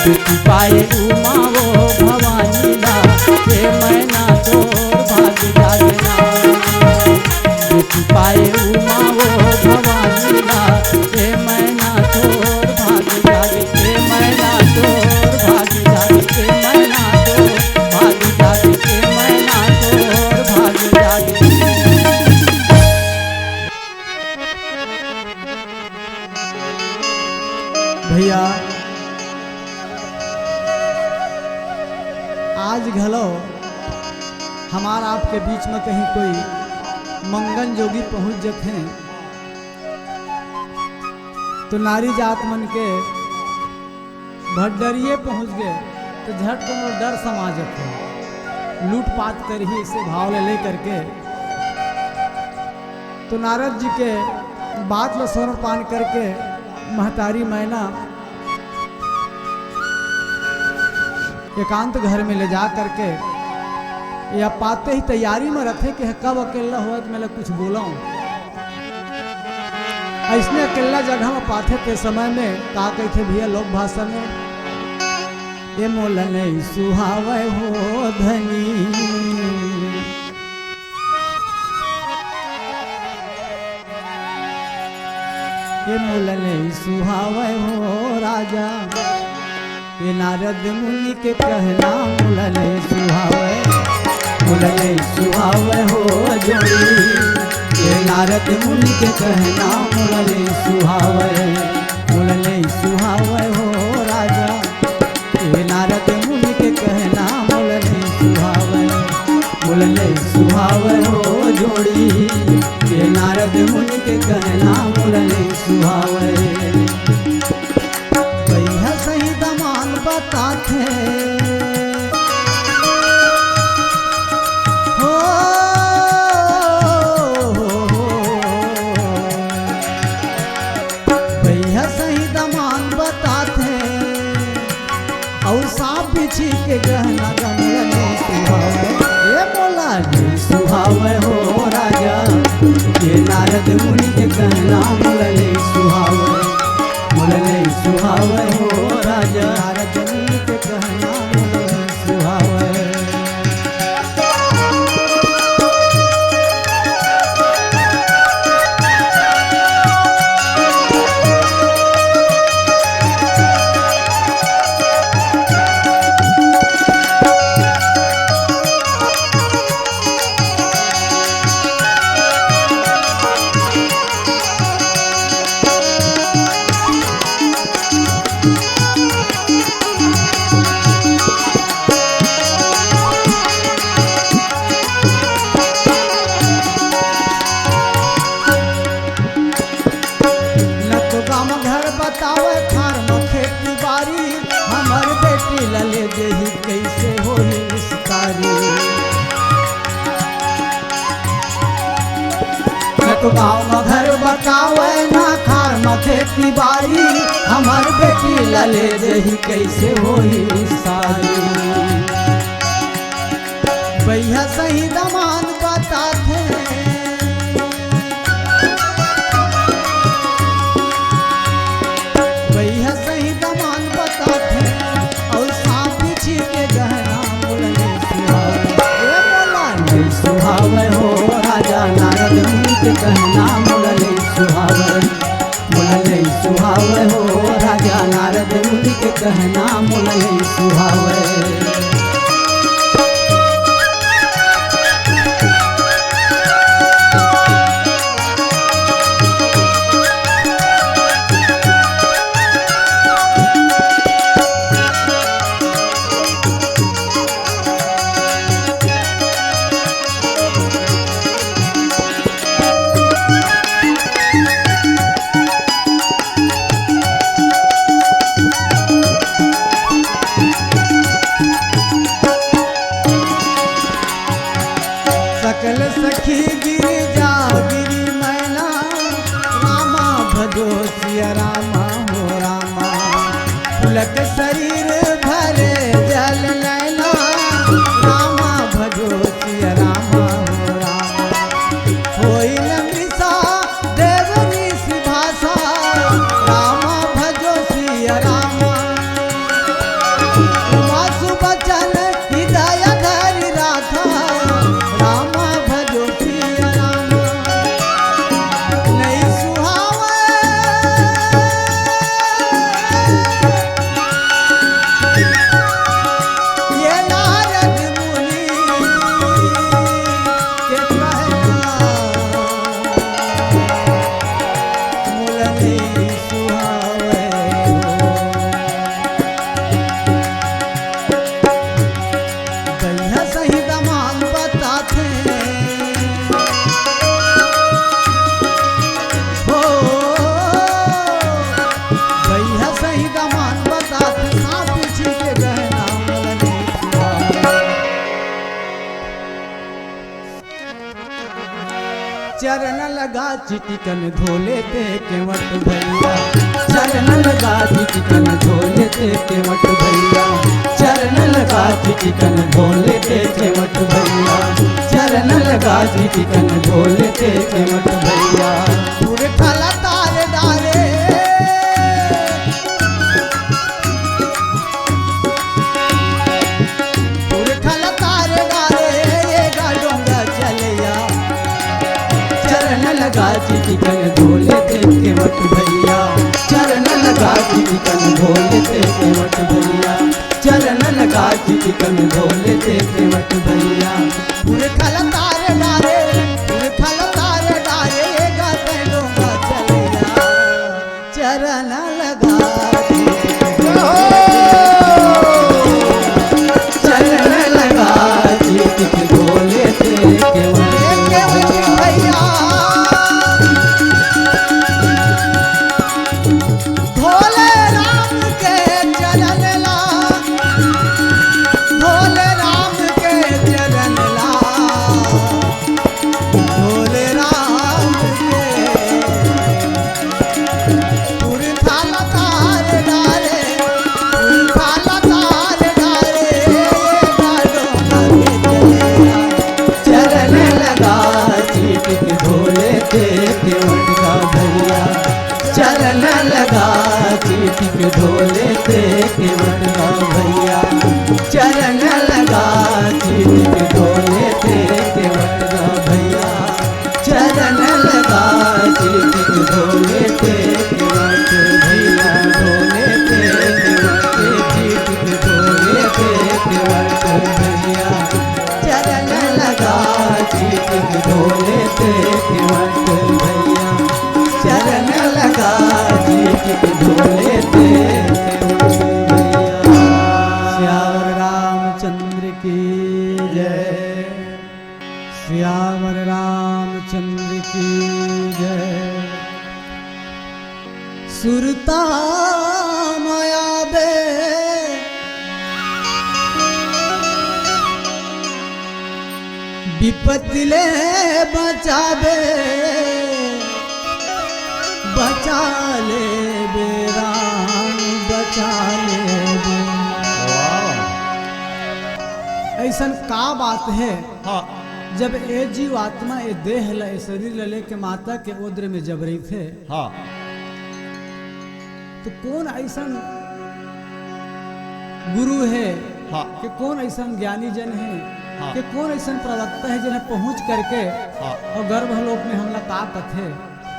बेटी पाए उमा वो भवानी ला ये मैना तोर भाग जागना बेटी पाए उमा वो भवानी ला ये मैना तोर भाग जागे ये मैना तोर भाग जागे ये मैना तोर भाग जागे ये मैना तोर भाग जागे। भैया आज घलो हमारा आपके बीच में कहीं कोई मंगन जोगी पहुंच जाते हैं तो नारी जात मन के भड्डरिए पहुंच गए तो झट को डर समा जाते हैं लूटपाट कर ही इसे भाव ले करके तो नारद जी के बात लो समर्पण करके महतारी मैना एकांत घर में ले जा करके या पाते ही तैयारी में रखे कि कब अकेला हुआ तो मैं कुछ बोला ऐसने अकेला जगह में पाते थे समय में का कहते भैया लोक भाषा में ये मोला नहीं सुहावे हो धनी ये मोला नहीं सुहावे हो राजा ये नारद मुनि के कहना मोला नहीं सुहावे हो जोड़ी ये नारद मुनि के कहना मोला नहीं सुहावे हो राजा ये नारद मुनि के कहना मोला नहीं सुहावे हो जोड़ी ये नारद मुनि के कहना मोला नहीं सुहावे। भैया सही दमान बताते हो भैया सही दमान बताते और सांप पीछे के गहना गमला नहीं सुहावे ये मोला नहीं सुहावे हो राजा ये नारद मुनि के कहना मोला नहीं सुहावे हो राजा नारद मुनि के कहना मोला नहीं सुहावे। गाँव में घर बचावे ना खार में खेती बारी हमार बेटी लले दही कैसे होई सारी भैया सही दमान बताते भैया सही दमान बताते और सांप पीछे के गहना मोला नहीं सुहावे हो राजा नारद मुनि के कहना मोला नहीं सुहावे हो राजा नारद मुनि के कहना मोला नहीं सुहावे। सखी गिरी जा गिरी मैना रामा भजो सिया रामा हो रामा पुलक शरीर भरे जल नैना रामा भजो सिया रामा हो रामा होई नमृषा देवनी सी भाषा रामा भजो सिया रामा मासु बचन हृदय धरि राखा राम भजो सिया राम नहीं सुहावे ये नारद मुनि के कहना मूल नहीं सुहावे सही दमान बताते हो भैया सही दमान बताते हाँ पीछे के गहना मलने चरण लगा चिटिकन धोले ते केवट भैया चरण लगा चिटिकन धोले ते केवट भैया चरण लगा चिटिकन धोले ते केवट भैया चरण लगा चिटिकन धोले ते केवट भैया पूरे खाला तारे डारे पूरे खाला तारे डारे ये गाडोंगा चलिया चरण लगा चिटिकन धोले ते केवट भैया चरण लगा चिटिकन धोले ते केवट भैया चरण लगा चिटिकन धोले ते केवट भैया पूरे खल तारे डारे पूरे खल तारे डारे ये गाते डोंगा चलिया चरण लगा चरण लगा चिटिकन धोले ते केवट भैया भोले राम के चरण ला भोले राम के चरण ला भोले राम के पुरखाल तार डारे पुरखाल तार डारे चरण लगा चिटिक धोले ते केवट का भैया चरण लगा चिटिक धोले ते केवट का भैया चरण लगा चिटिक धोले ते केवट का भैया चरण लगा चिटिक धोले ते केवट भैया धोले ते केवट चिटिक धोले ते केवट भैया चरण लगा चिटिक धोले ते केवट भैया चरण लगा चिटिक धोले ते श्यावर रामचंद्र की जय श्यावर रामचंद्र की जय सुरता माया बे विपत्ति ले बचावे बचा ले बे राम बचा ले बे ऐसन का बात है हाँ जब ए जीव आत्मा ए देह ल ए शरीर ल लेके माता के ओद्र में जब रही थे हाँ तो कौन ऐसन गुरु है हाँ कि कौन ऐसन ज्ञानी जन है हाँ। कि कौन ऐसन प्रवक्ता है जिन्हें पहुंच करके हाँ और गर्भलोक में हमला का कथे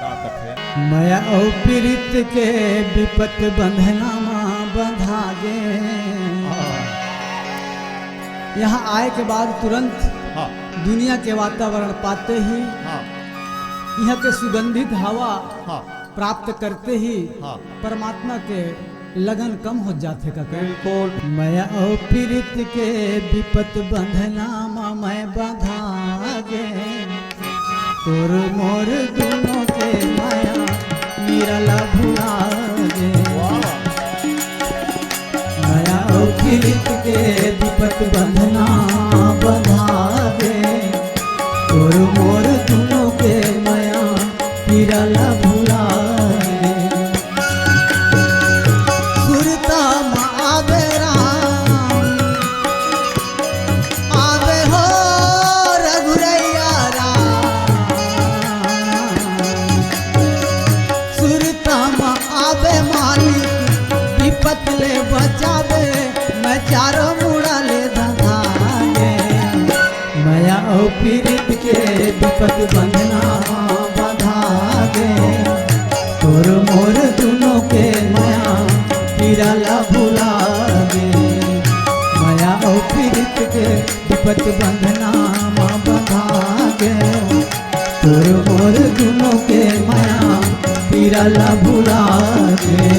ताकत है माया और पीड़ित के विपत बंधना बंधा गे हाँ यहाँ आए के बाद तुरंत हाँ दुनिया के वातावरण पाते ही हाँ यहाँ के सुगंधित हवा हाँ प्राप्त करते ही हाँ परमात्मा के लगन कम हो जाते का बिल्कुल माया और पीड़ित के विपत बंधना मैं बंधा गे तोर मोर दोनों के माया मिरला भुला गे माया और पीड़ित के विपत बंधना बंधा गे तोर मोर दोनों के माया मिरला भुला गे सुरता आवे राम आवे हो रघुरैया राम सुरता आवे मालिक विपत ले बचावे पीड़ित के विपत बंधना बंधा गे तोर मोर दोनों के माया पीराला भुला गे माया और पीड़ित के विपत बंधना बंधा गे तोर मोर दोनों के माया पीराला भुला गे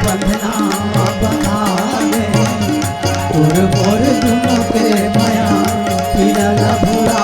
बंधना बंधा गे तोर मोर दोनों के माया पीराला भुला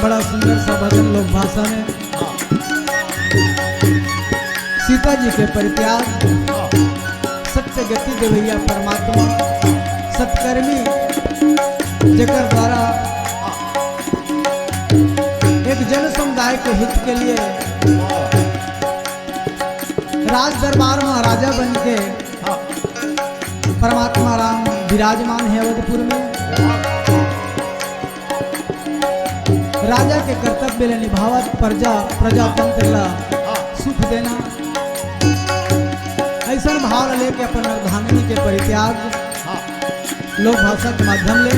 बड़ा सुंदर सा भजन लोक भाषा में सीता जी के परित्याग सत्य गति देवैया परमात्मा सत्कर्मी जकर द्वारा एक जन समुदाय के हित के लिए राज दरबार में राजा बन के परमात्मा राम विराजमान है अवधपुर में। राजा के कर्तव्य ले निभावत प्रजातंत्र ला सुख देना ऐसा भाव लेके अपन अर्धांगिनी के परित्याग लोक भाषा के माध्यम ले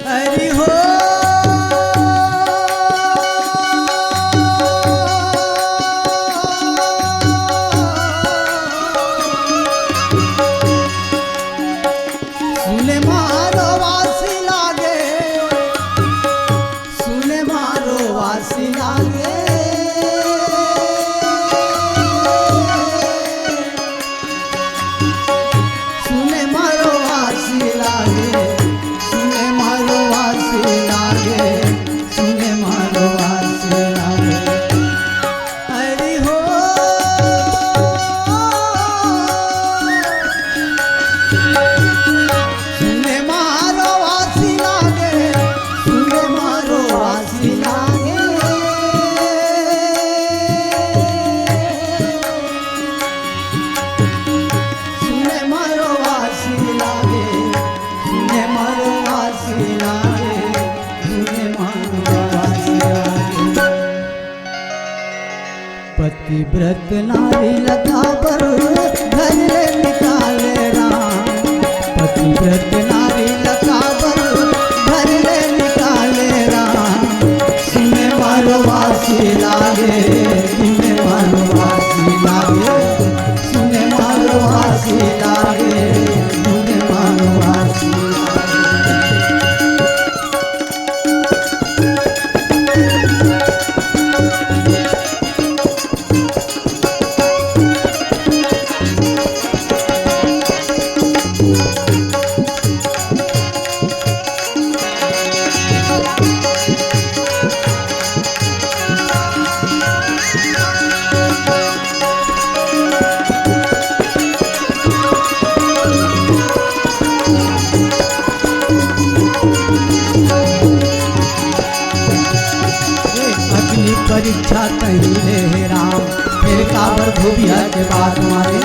हरि हो सुने मारो वासी लागे सुने मारो वासी लागे सुने मारो वासी लागे सुने मारो वासी लागे सुने मारो वासी लागे पतिव्रत नारी लता पर घर ले निकाले राम। पतिव्रत नारी लता पर घर ले निकाले राम। सुने मारवासी लागे सुने मारवासी लागे सुने मारवासी लागे सुने मारवासी परीक्षा कहीं ले राम फिर काबर धोबिया के बात मारे।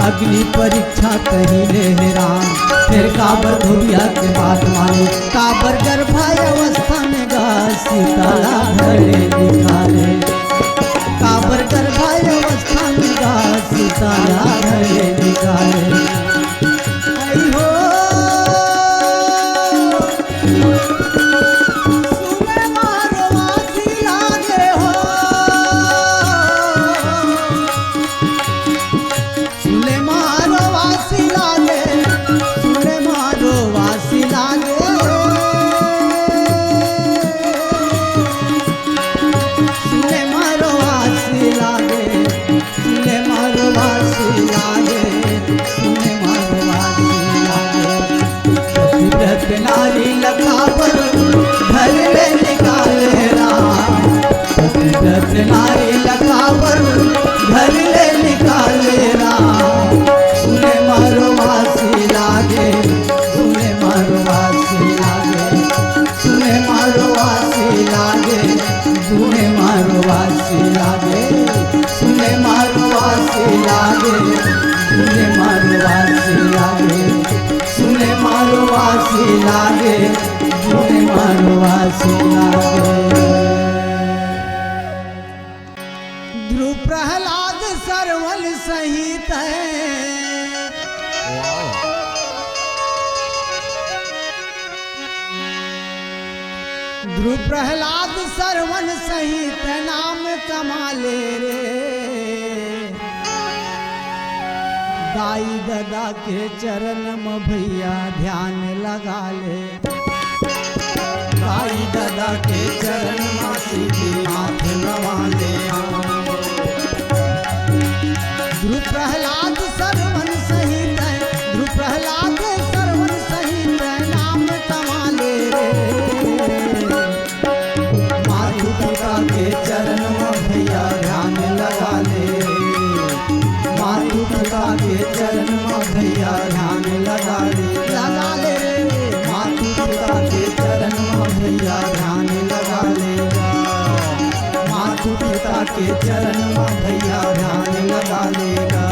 अगली परीक्षा कहीं ले राम फिर काबर धोबिया के बात मारे। काबर गर्भावस्था में गा सीताला भरे निकाले। काबर गर्भावस्था में गा सीताला भरे निकाले। आई हो नारी लता पर घर ले निकाले राम। पतिव्रत नारी लता पर घर ले निकाले राम। सुने मारवासी लागे सुने मारवासी लागे सुने मारवासी लागे सुने मारवासी लागे सुने मारवासी लागे सुने मारवासी लागे सुने मारवासी लागे सुने मारवासी लागे। ध्रुव प्रहलाद सरवल सहित है। ध्रुव प्रहलाद सरवन सहित नाम कमाले रे। दाई दादा के चरण में भैया ध्यान लगा ले। दाई दादा के चरण में सीधी हाथ नवा ले। ध्रुव प्रहलाद सरवन सहित ध्रुव प्रहलाद सरवन सहित नाम कमाले रे। मातु पिता के चरण में भैया ध्यान लगा ले। मातु पिता के चरण में भैया ध्यान लगा ले रे। मातु पिता के चरण में भैया ध्यान लगा ले। मातु पिता के चरण में भैया ध्यान लगा लेगा।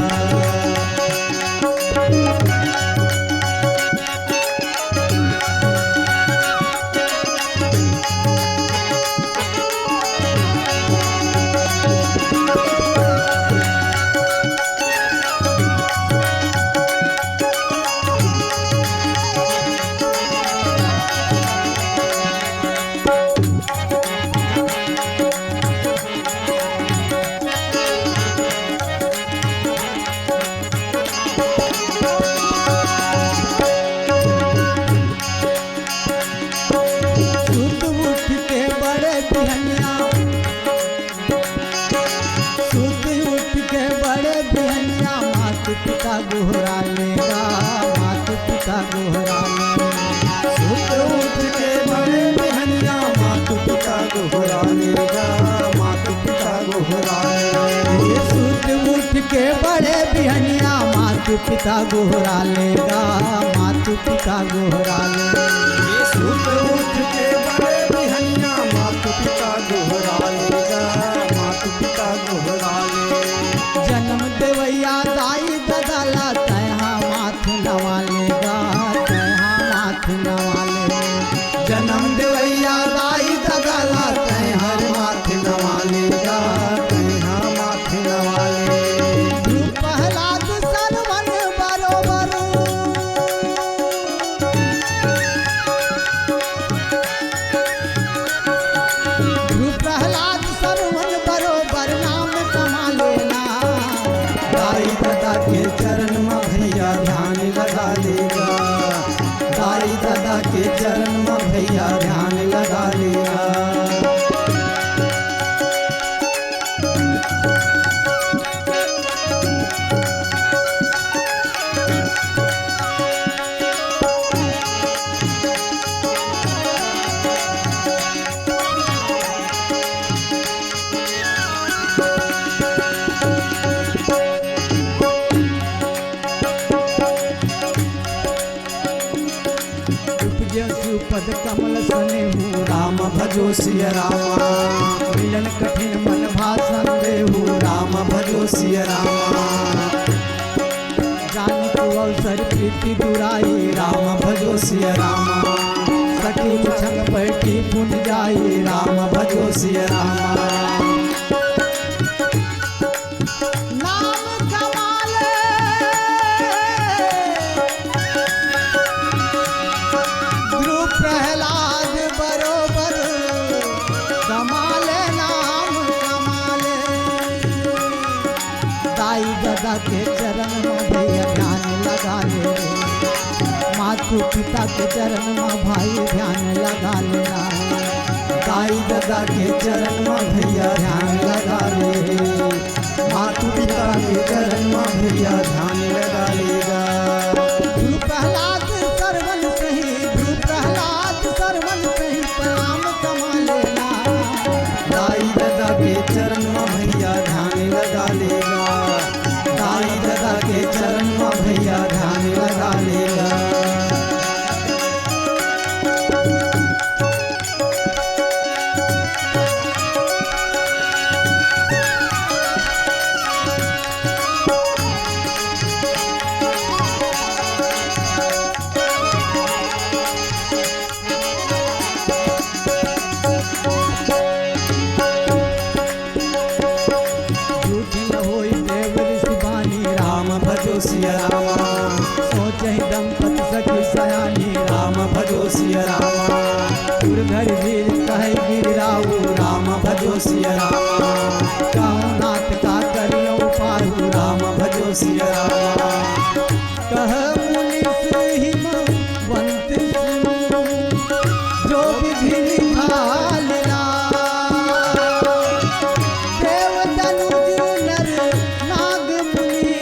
पिता गोहरा लेगा मातु पिता गोहरा लेगा। सूत्र उठ के बड़े बहनिया मातु पिता गोहरा लेगा मातु पिता गोहरा लेगा। ये सूत्र उठ के बड़े बहनिया मातु पिता गोहरा लेगा मातु पिता गोहरा लेगा। ये सूत्र उठ के बड़े बहनिया मातु पिता गोहरा लेगा मातु पिता गोहरा लेगा। जन्म देवैया दाई ददाला तैहा माथ नवा लेगा तैहा माथ नवा लेगा। जन्म देवैया दाई ददाला तैहा माथ नवा लेगा तैहा माथ दादा के चरण में भैया ध्यान लगा लेना। पद कमल सने हूँ राम भजो सिय रामा। मिलन कठिन मन भाषण देहु राम भजो सिय रामा। जान को अवसर प्रीति दुराई राम भजो सिय रामा। सखी संग बैठी पुन जाई राम भजो सिय रामा। प्रहलाद बरोबर कमाले नाम कमाले। दाई दादा के चरण में भैया ध्यान लगा ले। मातु पिता के चरण में भाई ध्यान लगा लेना। दाई दादा के चरण में भैया ध्यान लगा ले। मातु पिता के चरण में भैया ध्यान लगा लेगा। गुरु प्रहलाद सरवन सही, गुरु प्रहलाद सरवन सही प्रणाम कमा लेना। दाई दादा के चरण में भैया ध्यान लगा लेगा। दाई दादा के चरण में भैया ध्यान लगा लेगा। सिय रामा। सोचे दंपति सखी सयानी राम भजो सिय रामा। दुर्धर वीर कहे गिराऊ राम भजो सिय रामा। कहूँ नाथ का करियो पाहु राम भजो सिय रामा। कह मुनि हिमवंत जो विधि निकालना। देव तनुज नर नाग मुनि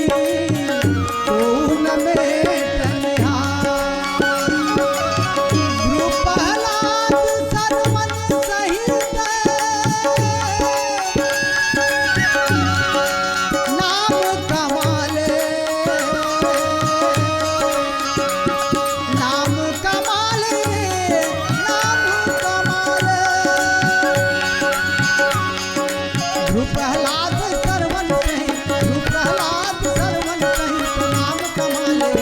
प्रहलाद सरवन सही, गुरु प्रहलाद सरवन सही प्रणाम कमाले।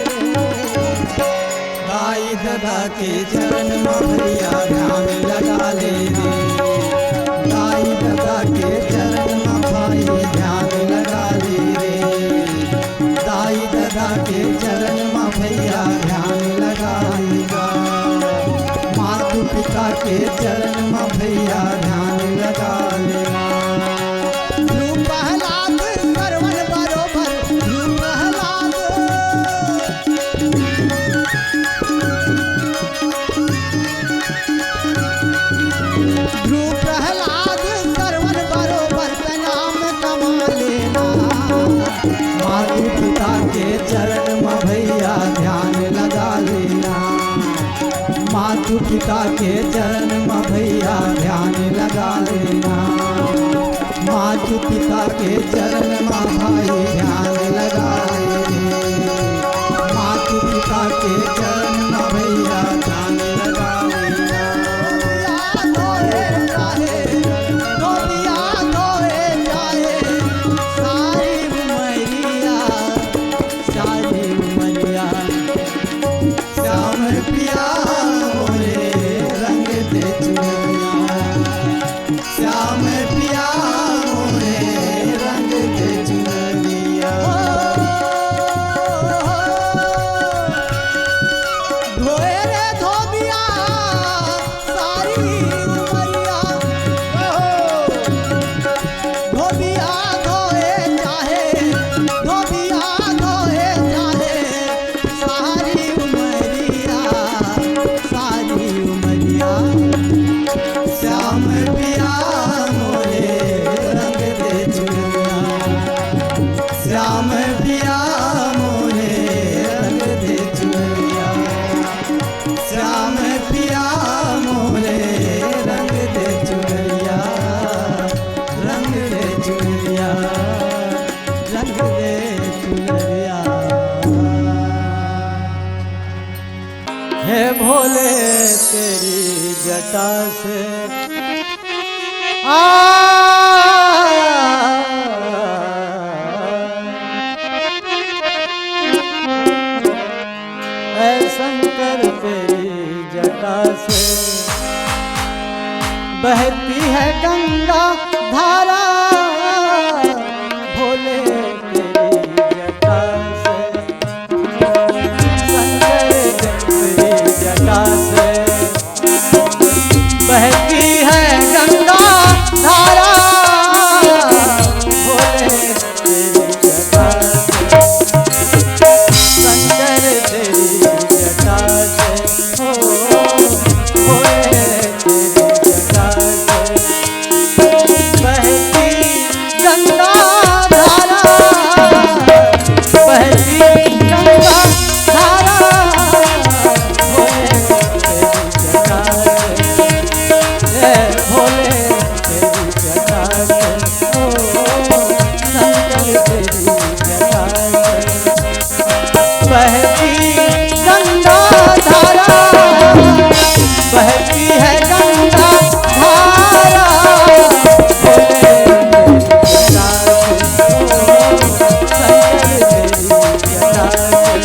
दाई दादा के चरण में भैया ध्यान लगा ले रे। दाई दादा के चरण में भाई ध्यान लगा ले रे। दाई दादा के चरण में भैया ध्यान लगाएगा। मातु पिता के चरण में भैया ध्यान लगा लेना। प्रहलाद सरवन बरोबर गुरु प्रहलाद। गुरु प्रहलाद सरवन बरोबर प्रणाम कमा लेना। मातु पिता के चरण में भैया ध्यान लगा लेना। मातु पिता के चरण में भैया ध्यान लगा लेना। मातु पिता के चरण में भाई ध्यान लगाए। मातु पिता के चरण में भैया ध्यान लगाए। सारी उमरिया श्याम पिया मोरे रंग दे चुनरिया। श्याम पिया मोरे रंग दे चुनरिया। जटा से आ ऐ शंकर तेरी जटा से बहती है गंगा धारा भोले तेरी जटा से शंकर तेरी जटा से बहती है गंगा धारा भोले तेरी जटा से शंकर तेरी जटा से हो भोले तेरी जटा से बहती गंगा धारा बहती गंगा धारा भोले तेरी जटा से भोले तेरी जटा से ओ शंकर तेरी जटा से बहती गंगा धारा बहती है गंगा धारा भोले तेरी जटा से ओ शंकर तेरी जटा से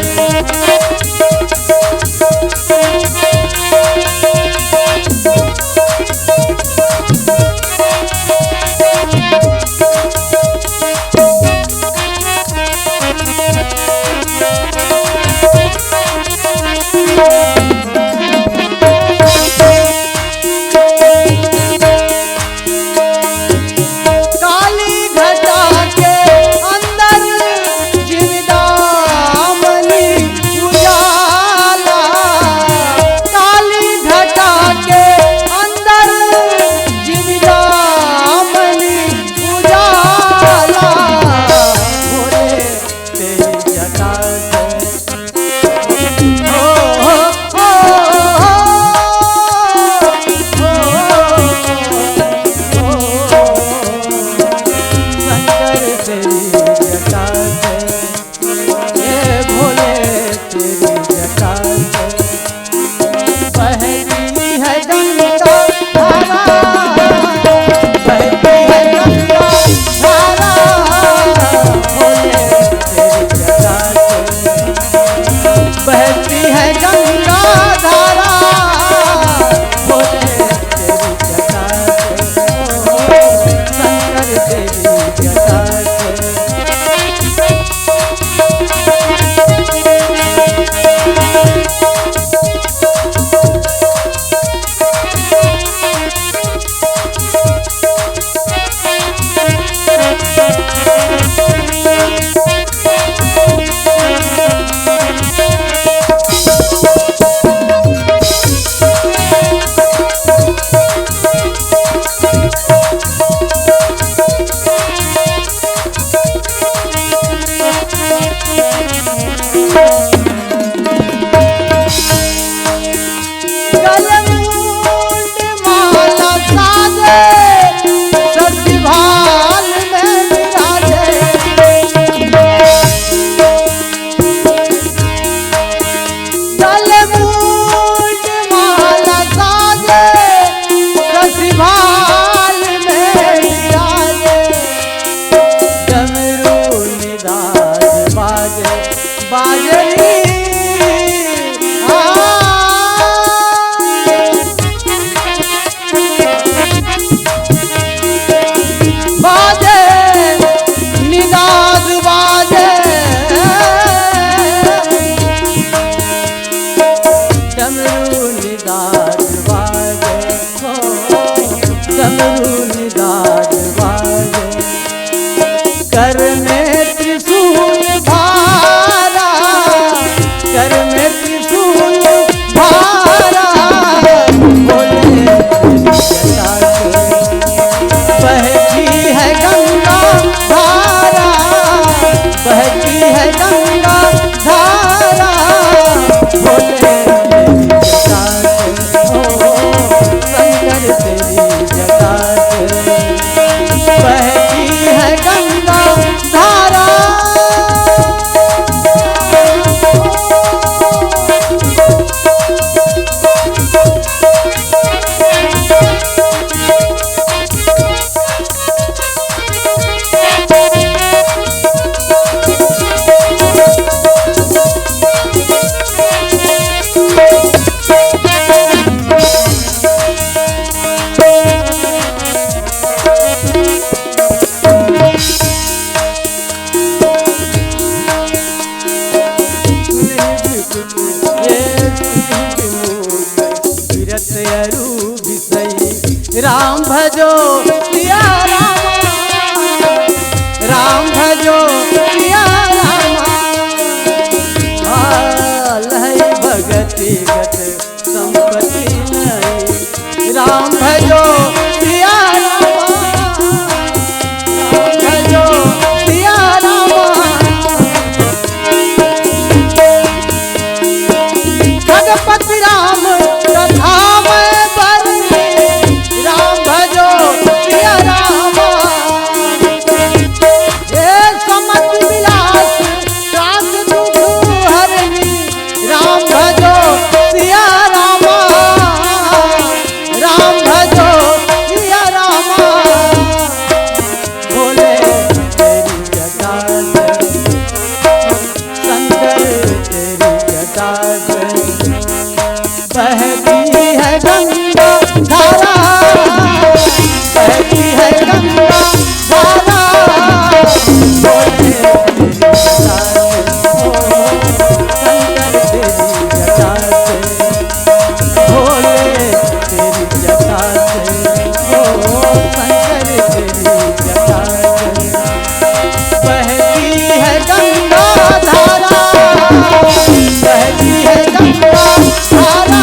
काली घटा के अंदर जिंदामणि उजाला काली घटा के अंदर जिंदामणि उजाला भोले तेरी जटा से शंकर तेरी जटा से हे भोले तेरी जटा से बहती है गंगा धारा बहती है गंगा धारा भोले तेरी जटा से बहती है गंगा धारा भोले तेरी जटा से ओ शंकर तेरी जटा से गलमुंड माला साजे सतभाल में विराजे गलमुंड माला साजे सतभाल में विराजे डमरू निदान बाजे बाजरी बाजे निदाद बाजे डमरू निदाद बाजे हो डमरू निदाद बाजे कर में त्रिशूल भारा कर में त्रिशूल भारा भोले तेरी जटा से बहती है गंगा धारा बहती है गंगा धारा भोले तेरी जटा से राम भजो सिया रामा, राम भजो सिया रामा। लहई भगति गत संपत्ति नहीं, राम भजो सिया रामा, राम भजो सिया रामा। जगपति राम कथा में बरनी, राम भजो सिया रामा। ये समझ विलास रास दुख हरनी, राम भजो सिया रामा, राम भजो सिया रामा। भोले तेरी जटा से, शंकर तेरी जटा से बहती है गंगा धारा, बहती है गंगा धारा। भोले तेरी जटा से, ओ शंकर तेरी जटा से, भोले तेरी जटा से, ओ शंकर तेरी जटा से बहती है गंगा धारा, बहती है गंगा धारा।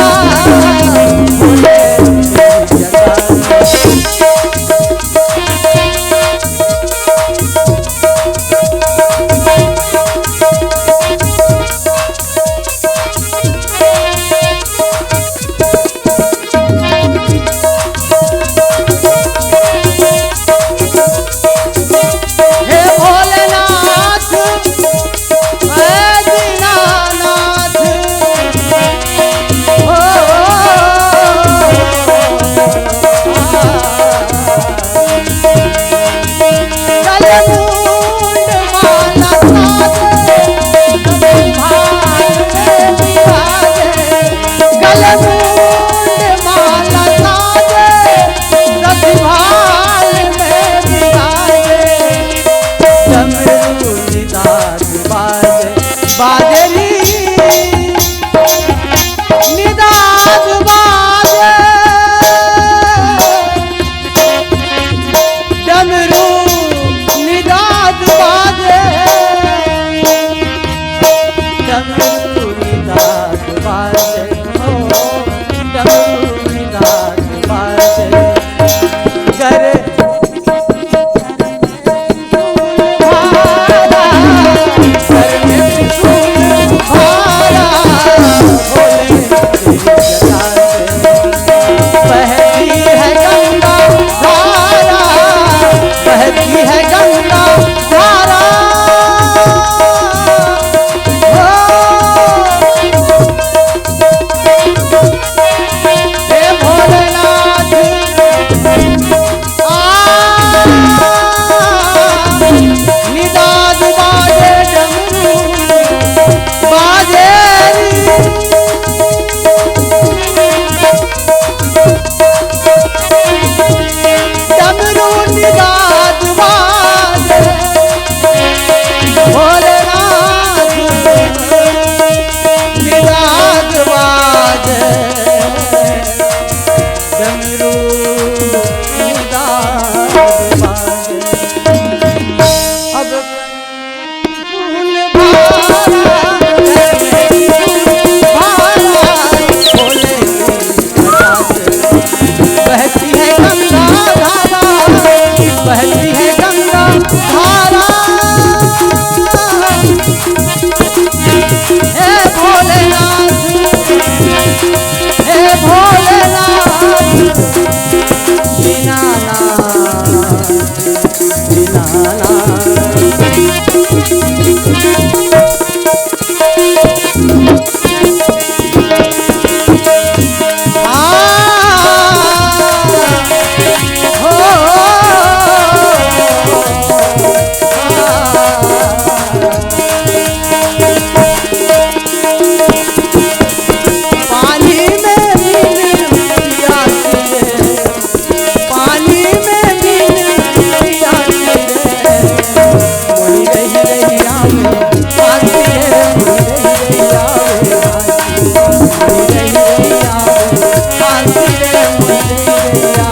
हाथी रे मोरी गैया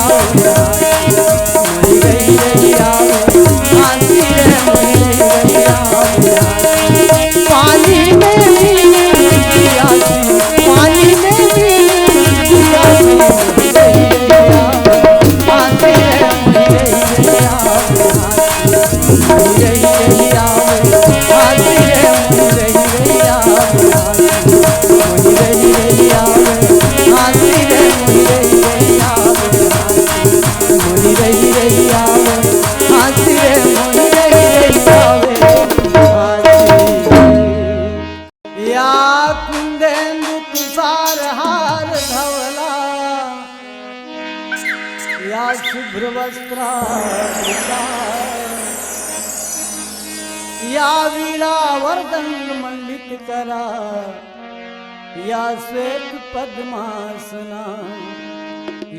मोरी गैया हाथी रे मोरी गैया पानी में प्यासी पानी में प्यासी मोरी गैया हाथी रे मोरी गैया मोरी गैया हाथी रे मोरी गैया मोरी गैया हाथी रे मोरी गैया मोरी गैया हाथी रे मोरी गैया या कुंदेंदु तुषार हार धवला या शुभ्र वस्त्रावृता या वीणा वर्दंग मंडित करा या श्वेत पद्मासना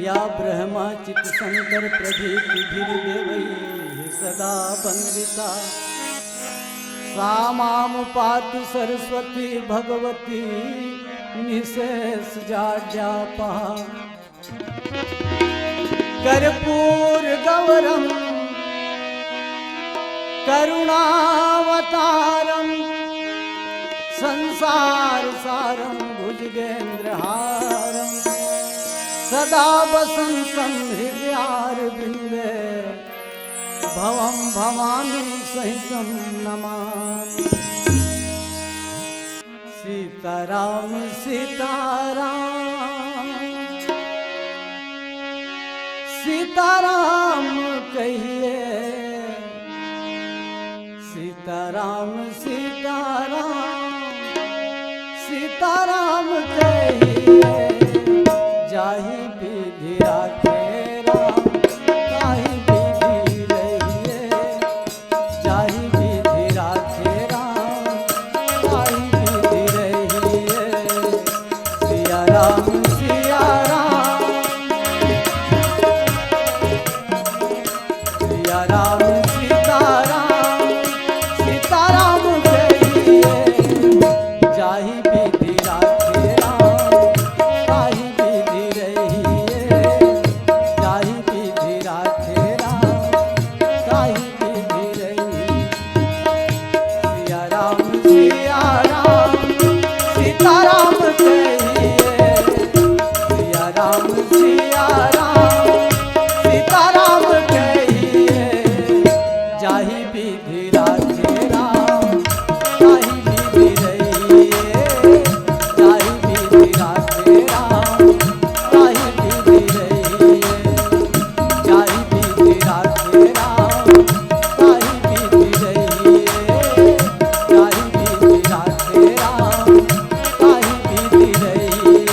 या ब्रह्माचित शंकर प्रदीप धीरदेवै सदा वंदिता सा माम पातु सरस्वती भगवती निशेष जाड्यापा कर्पूर गौरम करुणावतारम संसार सारम भुजगेन्द्रहारम सदा वसंतं हृदयारविन्दे भवं भवानी सहितं नमामि सीताराम सीताराम सीताराम कहिए सीताराम सीताराम सीताराम कहिए जाहि विधि राखे राम ताहि विधि रहिए जाहि विधि राखे राम ताहि विधि रहिए सिया राम सिया राम सिया राम सीताराम सीताराम कहिए जाहि विधि राखे राम ताहि विधि रहिए जाहि विधि राखे राम ताहि विधि रहिए सिया राम सीताराम कहिए सिया राम सीताराम कहिए जाहि विधि राखे राम ताहि विधि रहिए जाहि विधि राखे राम ताहि विधि रहिए जाहि विधि राखे राम ताहि विधि रहिए जाहि विधि राखे राम ताहि विधि रहिए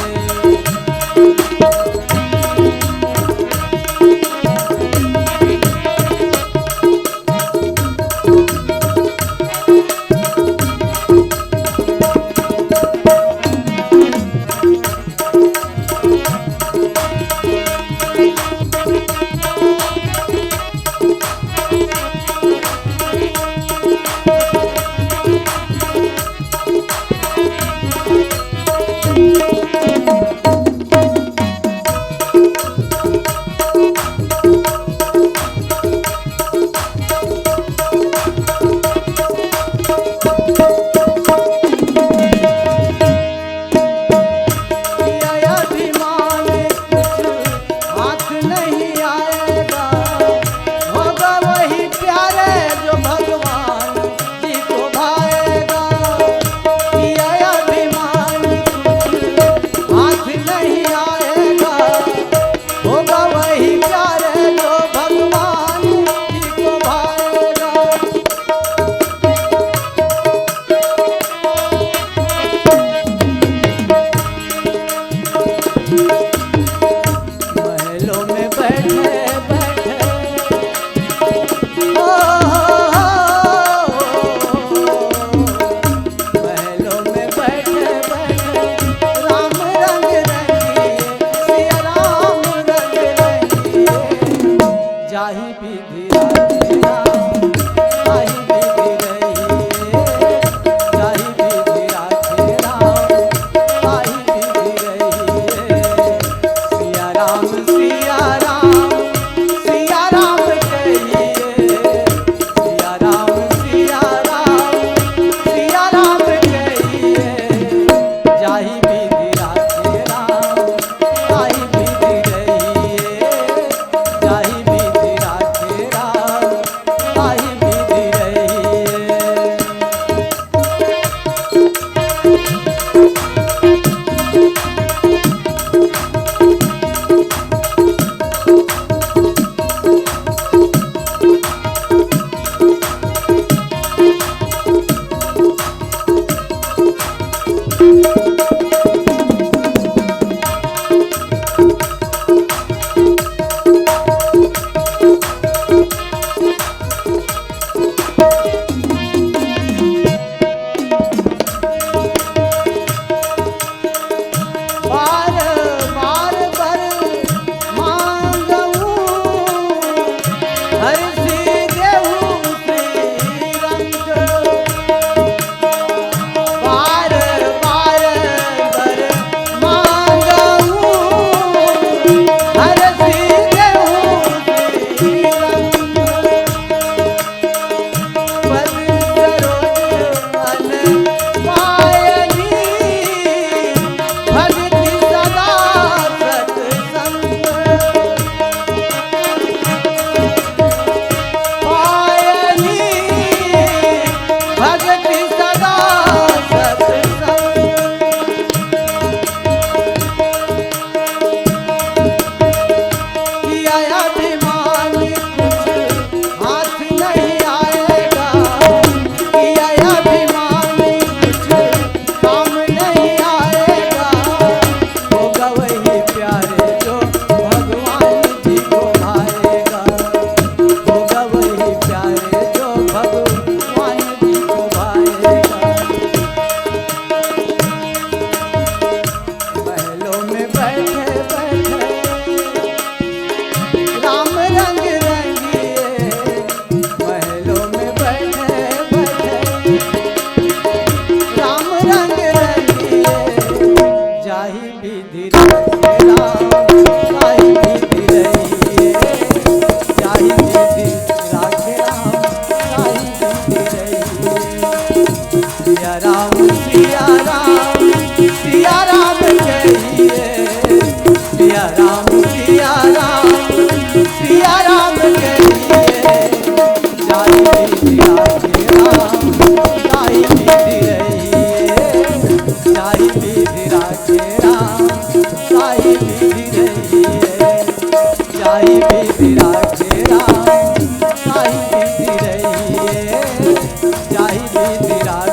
विधि राज